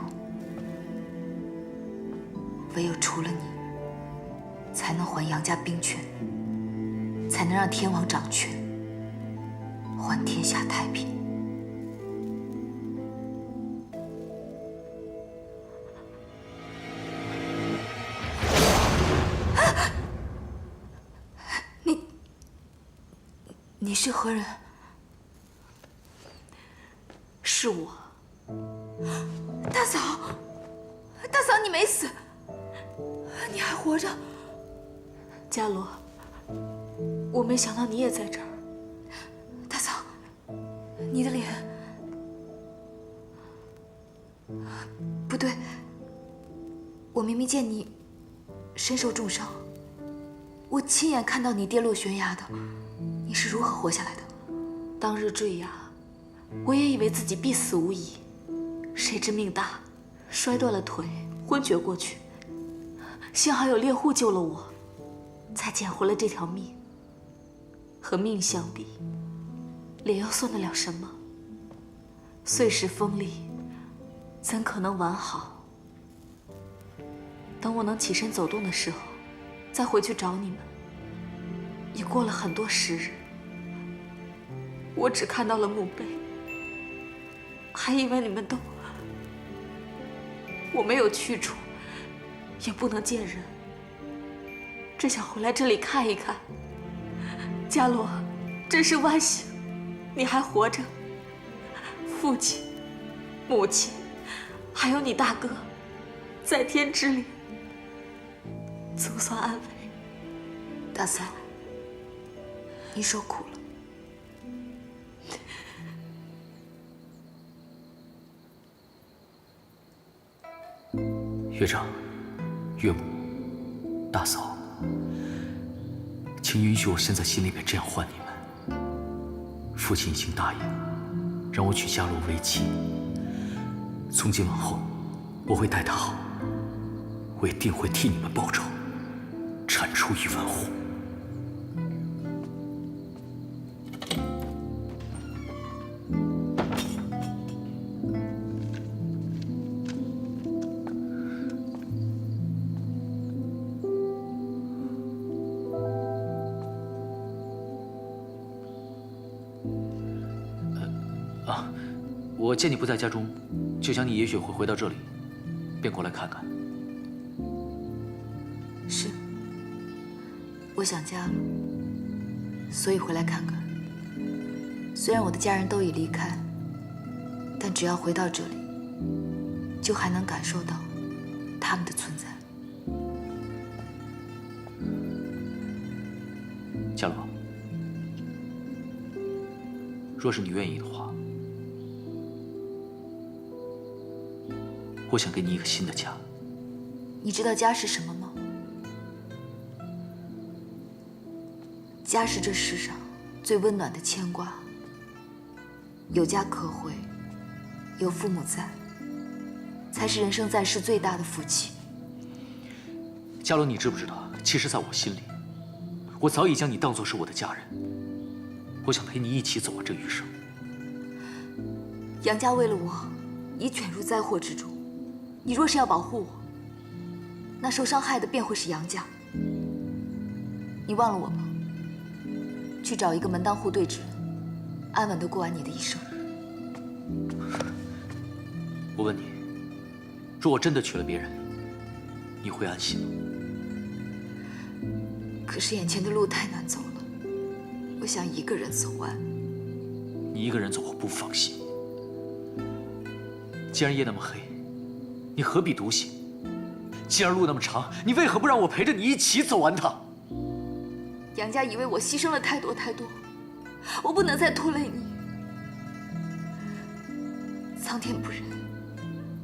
唯有除了你，才能还杨家兵权，才能让天王掌权，还天下太平。你是何人？是我，大嫂。大嫂，你没死，你还活着。伽罗，我没想到你也在这儿。大嫂，你的脸……不对，我明明见你身受重伤，我亲眼看到你跌落悬崖的。你是如何活下来的？当日坠崖，我也以为自己必死无疑，谁知命大，摔断了腿，昏厥过去。幸好有猎户救了我，才捡回了这条命。和命相比，脸又算得了什么？碎石锋利，怎可能完好？等我能起身走动的时候，再回去找你们。已过了很多时日，我只看到了墓碑，还以为你们都……我没有去处，也不能见人，只想回来这里看一看。伽罗，真是万幸，你还活着。父亲、母亲，还有你大哥，在天之灵，总算安慰。大嫂，你受苦了。岳丈、岳母、大嫂，请允许我现在心里边这样唤你们。父亲已经答应让我娶伽罗为妻，从今往后我会待她好，我一定会替你们报仇，铲除宇文护。我见你不在家中，就想你也许会回到这里，便过来看看。是，我想家了，所以回来看看。虽然我的家人都已离开，但只要回到这里，就还能感受到他们的存在。伽罗，若是你愿意的话，我想给你一个新的家。你知道家是什么吗？家是这世上最温暖的牵挂。有家可回，有父母在，才是人生在世最大的福气。嘉罗，你知不知道，其实在我心里，我早已将你当作是我的家人。我想陪你一起走完这余生。杨家为了我，已卷入灾祸之中。你若是要保护我，那受伤害的便会是杨家。你忘了我吗？去找一个门当户对之人，安稳地过完你的一生。我问你，若我真的娶了别人，你会安心吗？可是眼前的路太难走了，我想一个人走完。你一个人走，我不放心。既然夜那么黑，你何必独行？既然路那么长，你为何不让我陪着你一起走完它？杨家已为我牺牲了太多太多，我不能再拖累你。苍天不仁，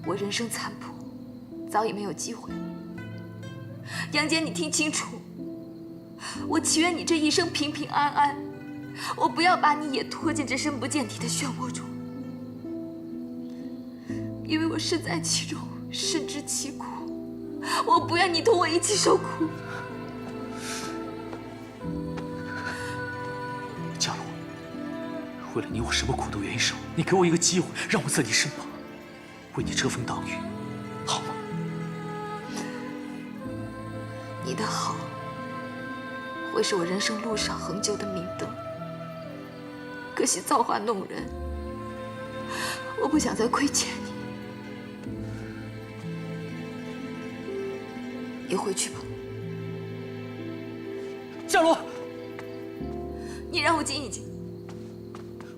我人生残破，早已没有机会。杨姐，你听清楚，我祈愿你这一生平平安安，我不要把你也拖进这深不见底的漩涡中，因为我身在其中，深知其苦，我不愿你同我一起受苦。嘉罗，为了你，我什么苦都愿意受。你给我一个机会，让我在你身旁，为你遮风挡雨，好吗？你的好，会是我人生路上恒久的明灯。可惜造化弄人，我不想再亏欠你。你回去吧。嘉罗，你让我静一静。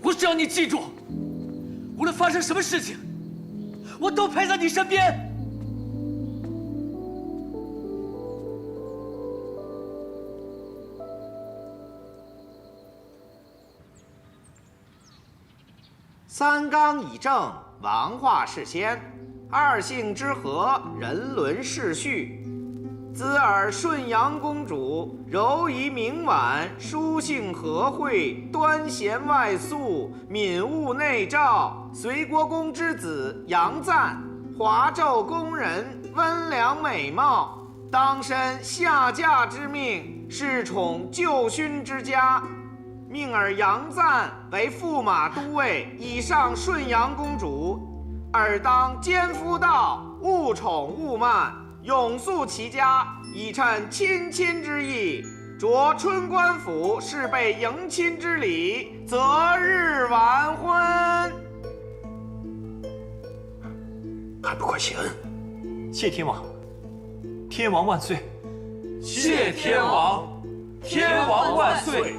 我只要你记住，无论发生什么事情，我都陪在你身边。三纲以正，王化世先；二姓之和，人伦世序。兹尔顺阳公主，柔仪明婉，书性和惠，端贤外素，敏悟内照。隋国公之子杨赞，华胄宫人，温良美貌，当身下嫁之命，侍宠旧勋之家。命尔杨赞为驸马都尉，以上顺阳公主。尔当奸夫道，勿宠勿慢，永肃其家，以趁亲亲之意。着春官府，事备迎亲之礼，择日完婚。还不快谢恩！谢天王，天王万岁！谢天王，天王万岁！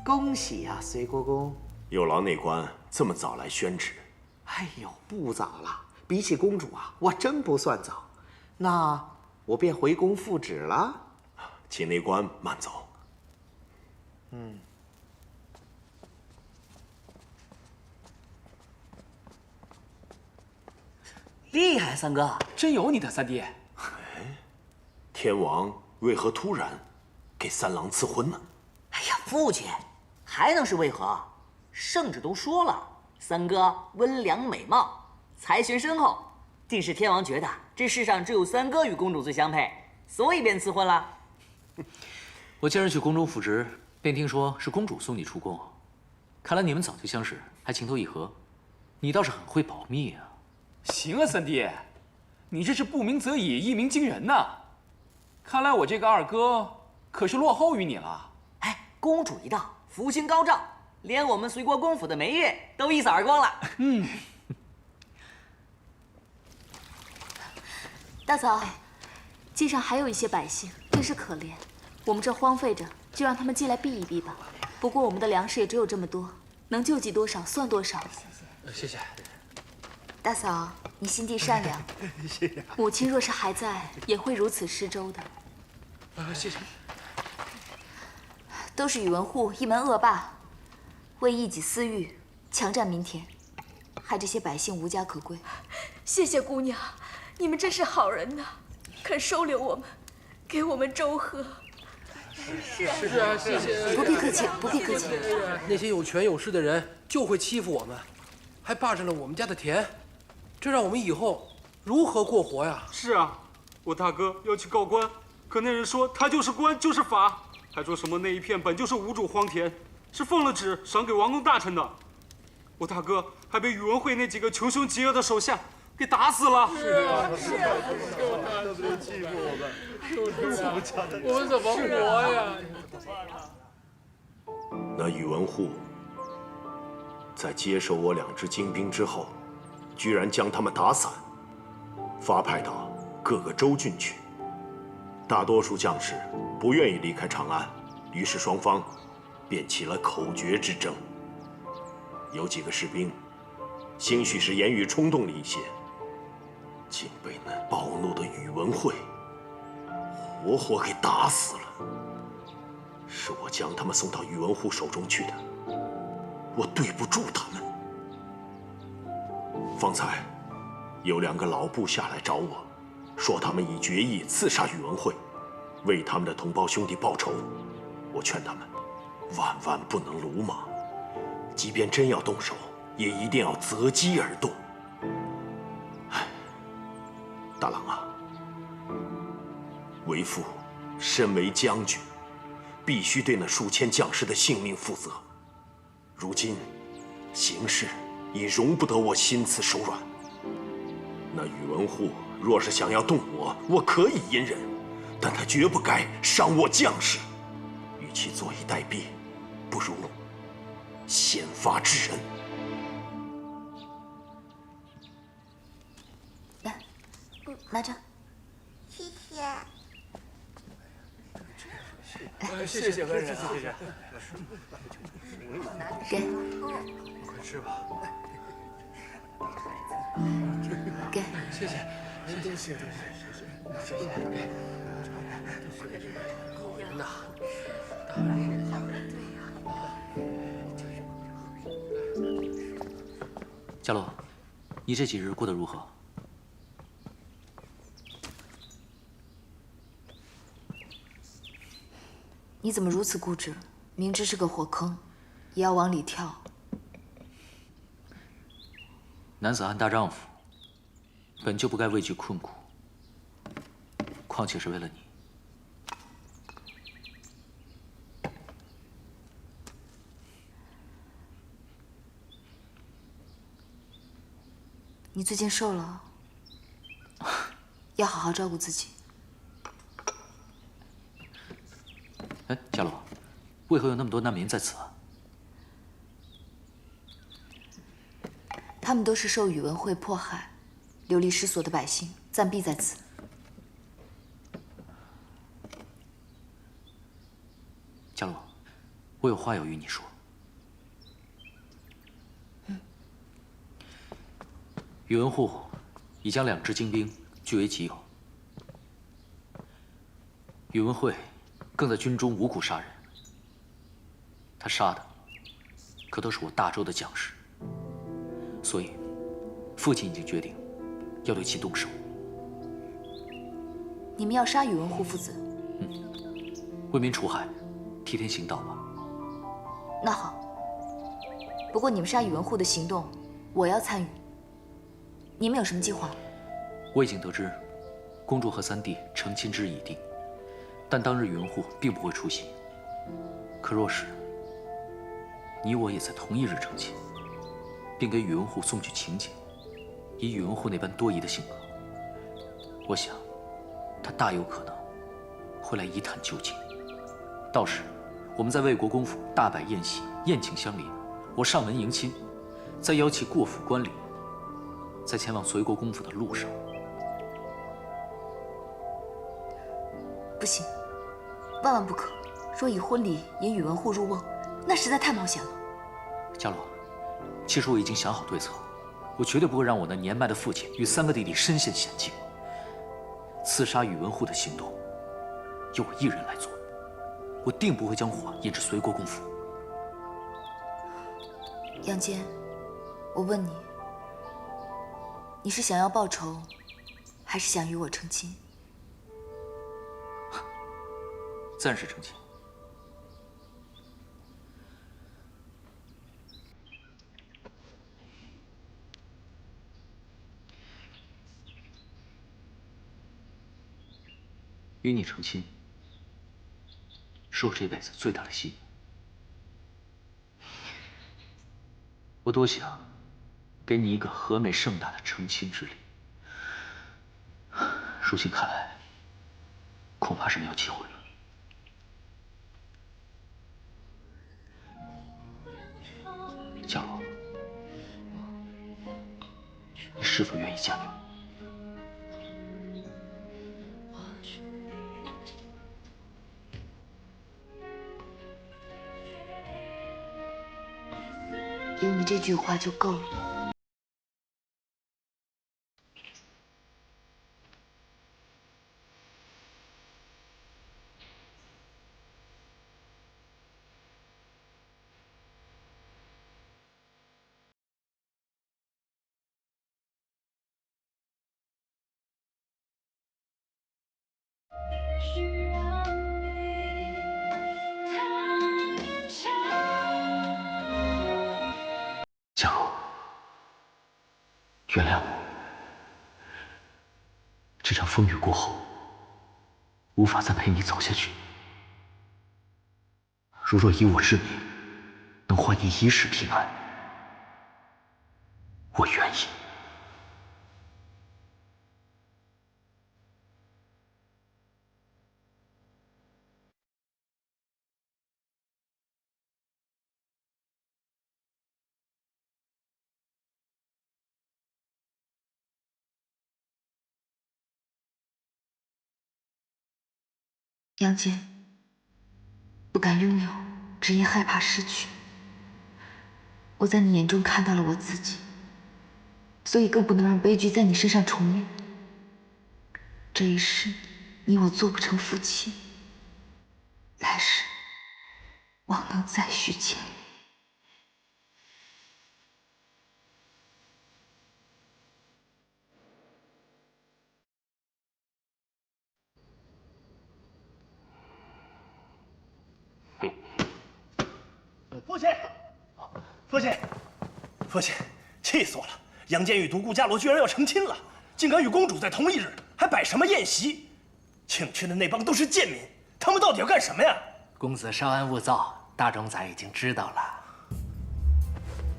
恭喜啊，隋国公！有劳内官这么早来宣旨。哎呦，不早了，比起公主啊，我真不算早。那我便回宫复旨了。请内官慢走。厉害，三哥，真有你的三弟。天王为何突然给三郎赐婚呢？哎呀，父亲，还能是为何？圣旨都说了，三哥温良美貌，才学深厚，定是天王觉得这世上只有三哥与公主最相配，所以便赐婚了。我今日去宫中复职，便听说是公主送你出宫，看来你们早就相识，还情投意合。你倒是很会保密啊。行啊，三弟，你这是不鸣则已，一鸣惊人呐。看来我这个二哥可是落后于你了。哎，公主一到，福星高照，连我们隋国公府的霉运都一扫而光了。大嫂，街上还有一些百姓，真是可怜。我们这荒废着，就让他们进来避一避吧。不过我们的粮食也只有这么多，能救济多少算多少。谢谢。大嫂，你心地善良，谢谢。母亲若是还在，也会如此施粥的。谢谢。都是宇文护一门恶霸，为一己私欲，强占民田，害这些百姓无家可归。谢谢姑娘，你们真是好人呐，肯收留我们，给我们粥喝。是啊，谢谢。不必客气，不必客气。那些有权有势的人就会欺负我们，还霸占了我们家的田，这让我们以后如何过活呀？是啊，我大哥要去告官，可那人说他就是官就是法，还说什么那一片本就是无主荒田，是奉了旨赏给王公大臣的。我大哥还被宇文会那几个穷凶极恶的手下给打死了。是啊，是啊，都不能欺负我们，我们怎么活呀？那宇文护在接手我2支精兵之后，居然将他们打散，发派到各个州郡去。大多数将士不愿意离开长安，于是双方便起了口诀之争。有几个士兵兴许是言语冲动了一些，竟被那暴怒的宇文会活活给打死了。是我将他们送到宇文护手中去的，我对不住他们。方才有2个老部下来找我，说他们已决意刺杀宇文会，为他们的同胞兄弟报仇。我劝他们万万不能鲁莽，即便真要动手，也一定要择机而动。唉，大郎啊，为父身为将军，必须对那数千将士的性命负责。如今形势已容不得我心慈手软。那宇文护若是想要动我，我可以隐忍，但他绝不该伤我将士。与其坐以待毙，不如先发制人。来，拿着。谢谢。谢谢恩人，谢谢。给，快吃吧。给，谢谢，多谢，谢谢。好人呐，大人。佳洛，你这几日过得如何？你怎么如此固执？明知是个火坑，也要往里跳。男子汉大丈夫，本就不该畏惧困苦，况且是为了你。你最近瘦了，要好好照顾自己。哎，佳洛，为何有那么多难民在此啊？他们都是受宇文会迫害、流离失所的百姓，暂避在此。佳洛，我有话要与你说。宇文护已将2支精兵据为己有，宇文会更在军中无故杀人。他杀的可都是我大周的将士，所以父亲已经决定要对其动手。你们要杀宇文护父子？为民除害，替天行道吧。那好，不过你们杀宇文护的行动，我要参与。你们有什么计划？我已经得知，公主和3弟成亲之日已定，但当日宇文护并不会出席。可若是你我也在同一日成亲，并给宇文护送去请柬，以宇文护那般多疑的性格，我想他大有可能会来一探究竟。到时我们在魏国公府大摆宴席，宴请相邻，我上门迎亲，再邀其过府观礼，在前往隋国公府的路上。不行，万万不可！若以婚礼引宇文护入瓮，那实在太冒险了。佳洛，其实我已经想好对策，我绝对不会让我那年迈的父亲与3个弟弟身陷险境。刺杀宇文护的行动，由我一人来做。我定不会将火引至随国公府。杨坚，我问你，你是想要报仇，还是想与我成亲？暂时成亲。与你成亲，是我这辈子最大的心愿。我多想给你一个和美盛大的成亲之礼，如今看来，恐怕是没有机会了。佳罗，你是否愿意嫁给我？有你这句话就够了。佳罗，原谅我。这场风雨过后，无法再陪你走下去。如若以我之名能换你一世平安，我愿意。杨坚，不敢拥有，只因害怕失去。我在你眼中看到了我自己，所以更不能让悲剧在你身上重演。这一世，你我做不成夫妻，来世望能再续前缘。父亲，父亲，父亲，气死我了！杨坚与独孤伽罗居然要成亲了，竟敢与公主在同一日，还摆什么宴席？请去的那帮都是贱民，他们到底要干什么呀？公子稍安勿躁，大冢宰已经知道了。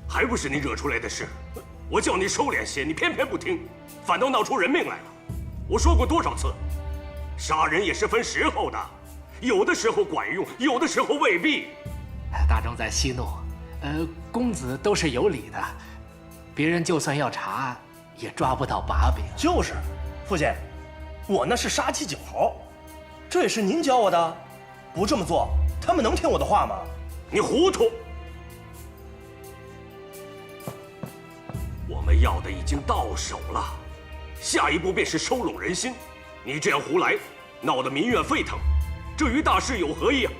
还不是你惹出来的事！我叫你收敛些，你偏偏不听，反倒闹出人命来了。我说过多少次，杀人也是分时候的，有的时候管用，有的时候未必。大冢宰息怒，公子都是有理的，别人就算要查，也抓不到把柄。就是，父亲，我那是杀鸡儆猴，这也是您教我的。不这么做，他们能听我的话吗？你糊涂！我们要的已经到手了，下一步便是收拢人心。你这样胡来，闹得民怨沸腾，这与大事有何异啊？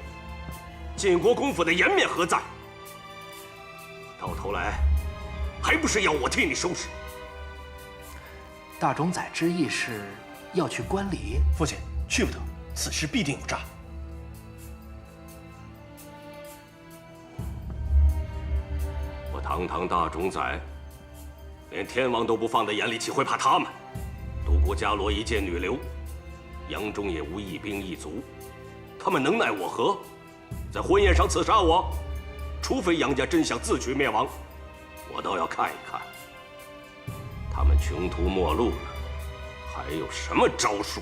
晋国公府的颜面何在？到头来，还不是要我替你收拾？大冢宰之意是要去观礼？父亲，去不得，此事必定有诈。我堂堂大冢宰，连天王都不放在眼里，岂会怕他们？独孤伽罗一介女流，杨中也无一兵一卒，他们能奈我何？在婚宴上刺杀我，除非杨家真想自取灭亡，我倒要看一看，他们穷途末路了，还有什么招数？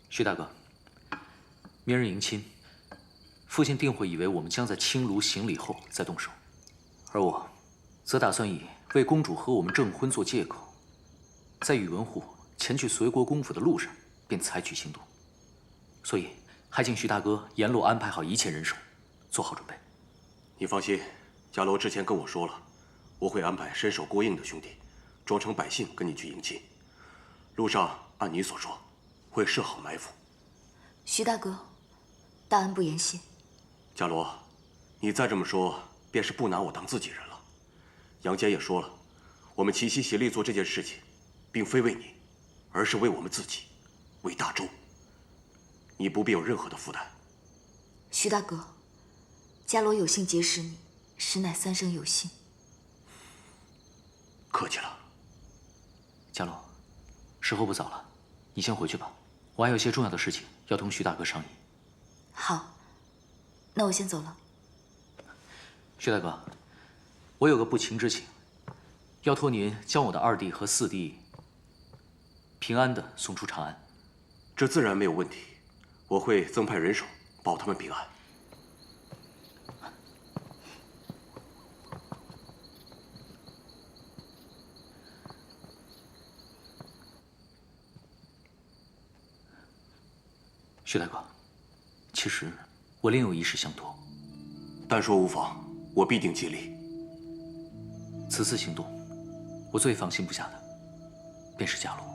徐大哥，明日迎亲，父亲定会以为我们将在青庐行礼后再动手，而我，则打算以为公主和我们证婚做借口，在宇文护前去随国公府的路上便采取行动。所以，还请徐大哥沿路安排好一切人手，做好准备。你放心，伽罗之前跟我说了，我会安排身手过硬的兄弟，装成百姓跟你去迎亲。路上按你所说，会设好埋伏。徐大哥，大恩不言谢。伽罗，你再这么说，便是不拿我当自己人了。杨坚也说了，我们齐心协力做这件事情，并非为你，而是为我们自己，为大周。你不必有任何的负担。徐大哥，伽罗有幸结识你，实乃三生有幸。客气了。伽罗，时候不早了，你先回去吧。我还有些重要的事情要同徐大哥商议。好，那我先走了。徐大哥，我有个不情之请，要托您将我的二弟和四弟平安的送出长安。这自然没有问题，我会增派人手保他们平安。徐大哥，其实我另有一事相托。但说无妨，我必定尽力。此次行动，我最放心不下的便是伽罗。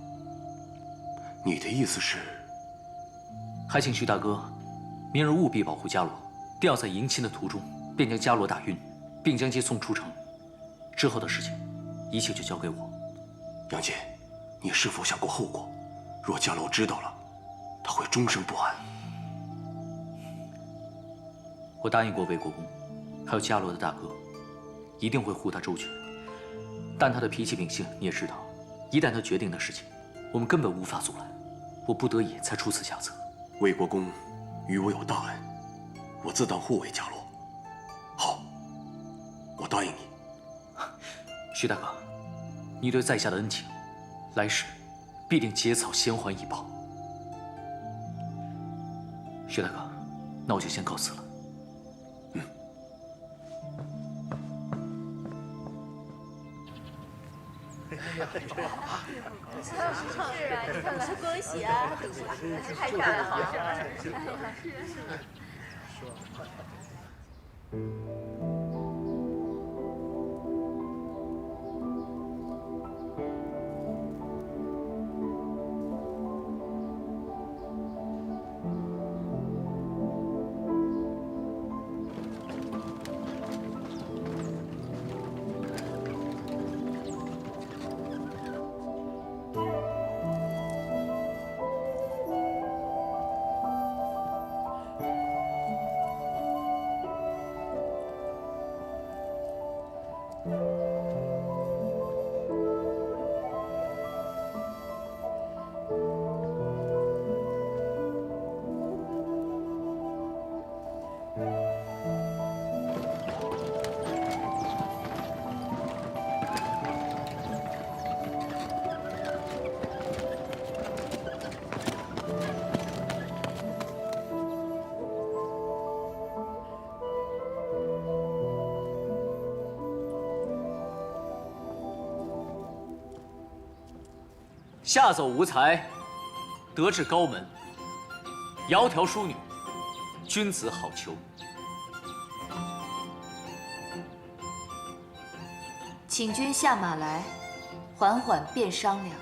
你的意思是？还请徐大哥，明日务必保护伽罗，定要在迎亲的途中便将伽罗打晕，并将其送出城。之后的事情，一切就交给我。杨戬，你是否想过后果？若伽罗知道了，他会终生不安。我答应过魏国公，还有伽罗的大哥，一定会护他周全。但他的脾气秉性你也知道，一旦他决定的事情，我们根本无法阻拦。我不得已才出此下策。魏国公与我有大恩，我自当护卫伽罗。好，我答应你。徐大哥，你对在下的恩情，来世必定结草衔环以报。徐大哥，那我就先告辞了。是啊，你看看，恭喜啊！太漂亮了，是啊。下走无才，得志高门。窈窕淑女，君子好逑。请君下马来，缓缓便商量。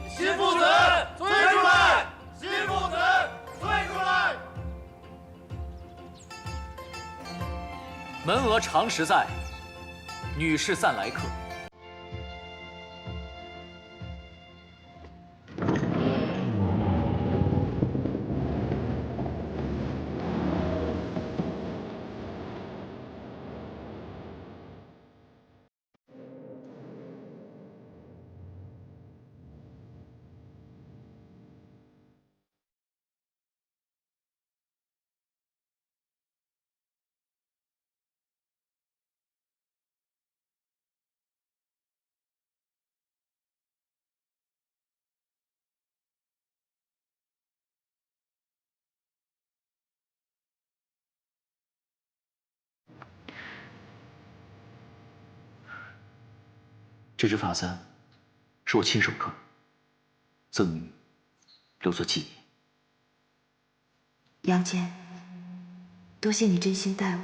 新父子催出来！新父子催出来！门额常时在，女士暂来客。这只发簪是我亲手刻，赠你，留作纪念。杨坚，多谢你真心待我。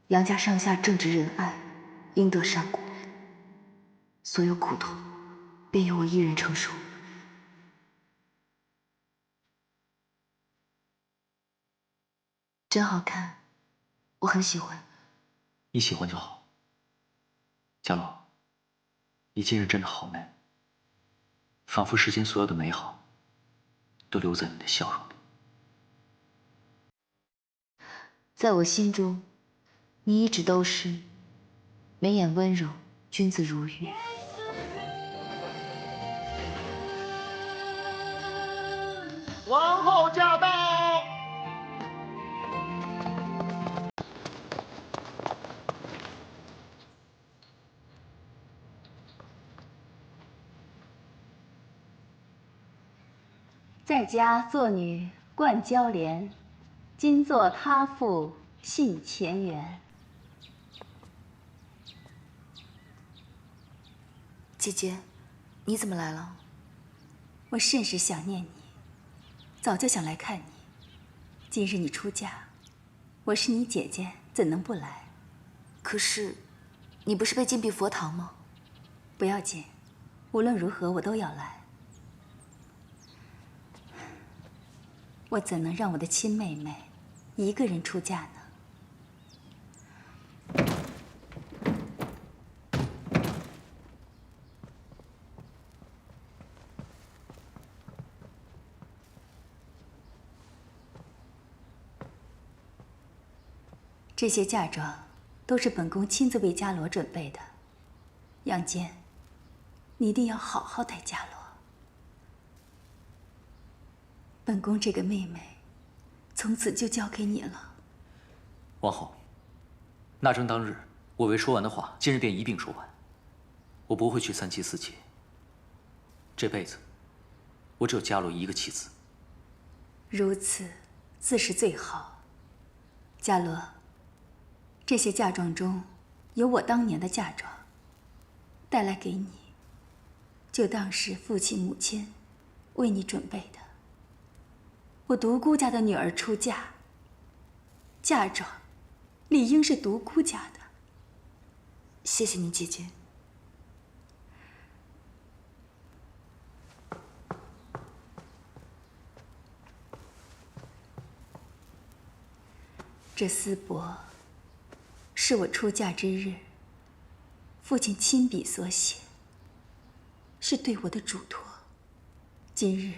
杨家上下正直仁爱，应得善果，所有苦头便由我一人承受。真好看，我很喜欢。你喜欢就好。佳罗，你今日真的好美，仿佛世间所有的美好都留在你的笑容里。在我心中，你一直都是眉眼温柔，君子如玉。王后驾到！在家做女冠娇莲，今作他妇信前缘。姐姐，你怎么来了？我甚是想念你，早就想来看你。今日你出嫁，我是你姐姐，怎能不来？可是，你不是被禁闭佛堂吗？不要紧，无论如何我都要来。我怎能让我的亲妹妹一个人出嫁呢？这些嫁妆都是本宫亲自为伽罗准备的。杨坚，你一定要好好待伽罗。本宫这个妹妹，从此就交给你了。王后，纳征当日我未说完的话，今日便一并说完。我不会娶三妻四妾。这辈子，我只有伽罗一个妻子。如此，自是最好。伽罗，这些嫁妆中，有我当年的嫁妆，带来给你，就当是父亲母亲为你准备的。我独孤家的女儿出嫁，嫁妆理应是独孤家的。谢谢你，姐姐。这丝帛是我出嫁之日，父亲亲笔所写，是对我的嘱托。今日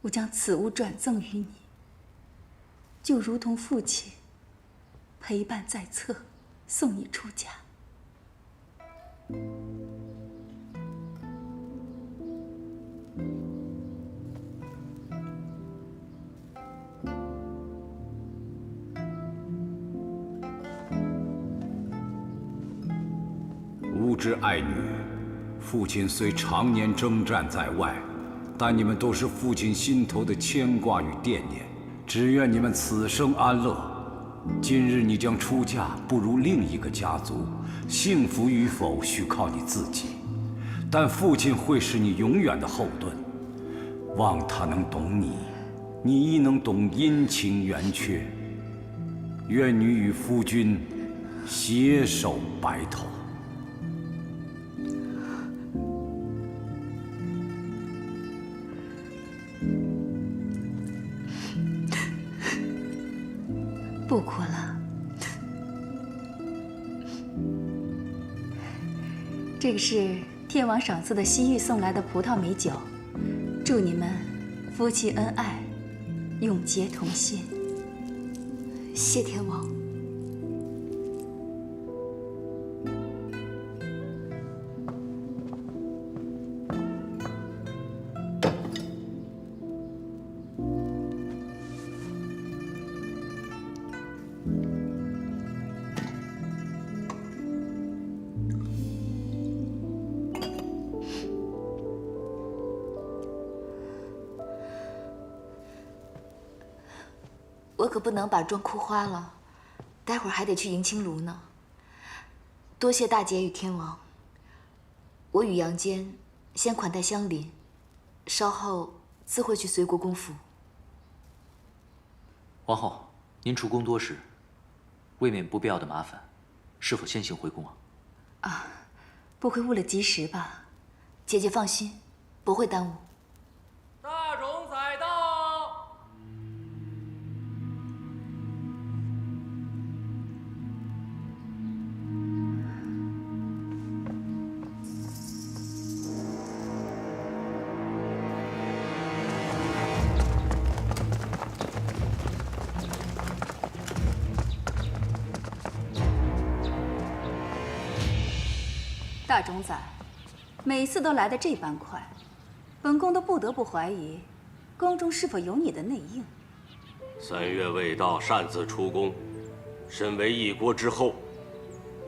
我将此物转赠于你，就如同父亲陪伴在侧，送你出嫁。吾之爱女，父亲虽常年征战在外，但你们都是父亲心头的牵挂与惦念。只愿你们此生安乐。今日你将出嫁，步入另一个家族，幸福与否需靠你自己，但父亲会是你永远的后盾。望他能懂你，你亦能懂阴晴圆缺。愿女与夫君携手白头。不哭了。这个是天王赏赐的西域送来的葡萄美酒，祝你们夫妻恩爱，永结同心。谢天王。我可不能把妆哭花了，待会儿还得去迎青炉呢。多谢大姐与天王，我与杨坚先款待相邻，稍后自会去随国公府。皇后，您出宫多时，未免不必要的麻烦，是否先行回宫啊？啊，不会误了吉时吧？姐姐放心，不会耽误。大冢宰到。大冢宰，每次都来得这般快，本宫都不得不怀疑，宫中是否有你的内应。3月未到，擅自出宫，身为一国之后，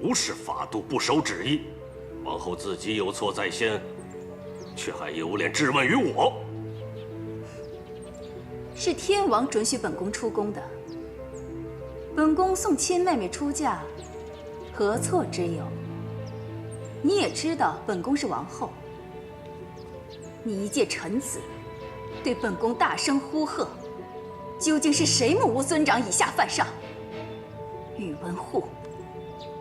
无视法度，不守旨意。王后自己有错在先，却还有脸质问于我？是天王准许本宫出宫的，本宫送亲妹妹出嫁，何错之有？你也知道本宫是王后，你一介臣子，对本宫大声呼喝，究竟是谁目无尊长，以下犯上？宇文护，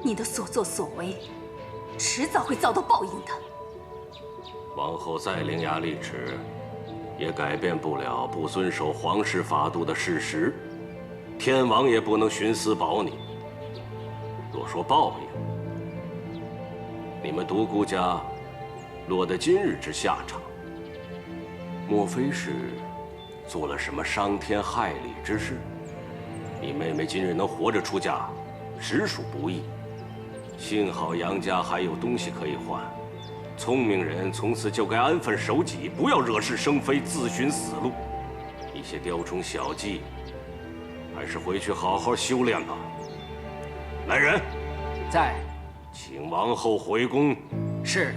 你的所作所为，迟早会遭到报应的。王后再伶牙俐齿，也改变不了不遵守皇室法度的事实。天王也不能徇私保你。若说报应，你们独孤家落得今日之下场，莫非是做了什么伤天害理之事？你妹妹今日能活着出嫁，实属不易。幸好杨家还有东西可以换，聪明人从此就该安分守己，不要惹是生非，自寻死路。一些雕虫小技，还是回去好好修炼吧。来人，在。请王后回宫。是。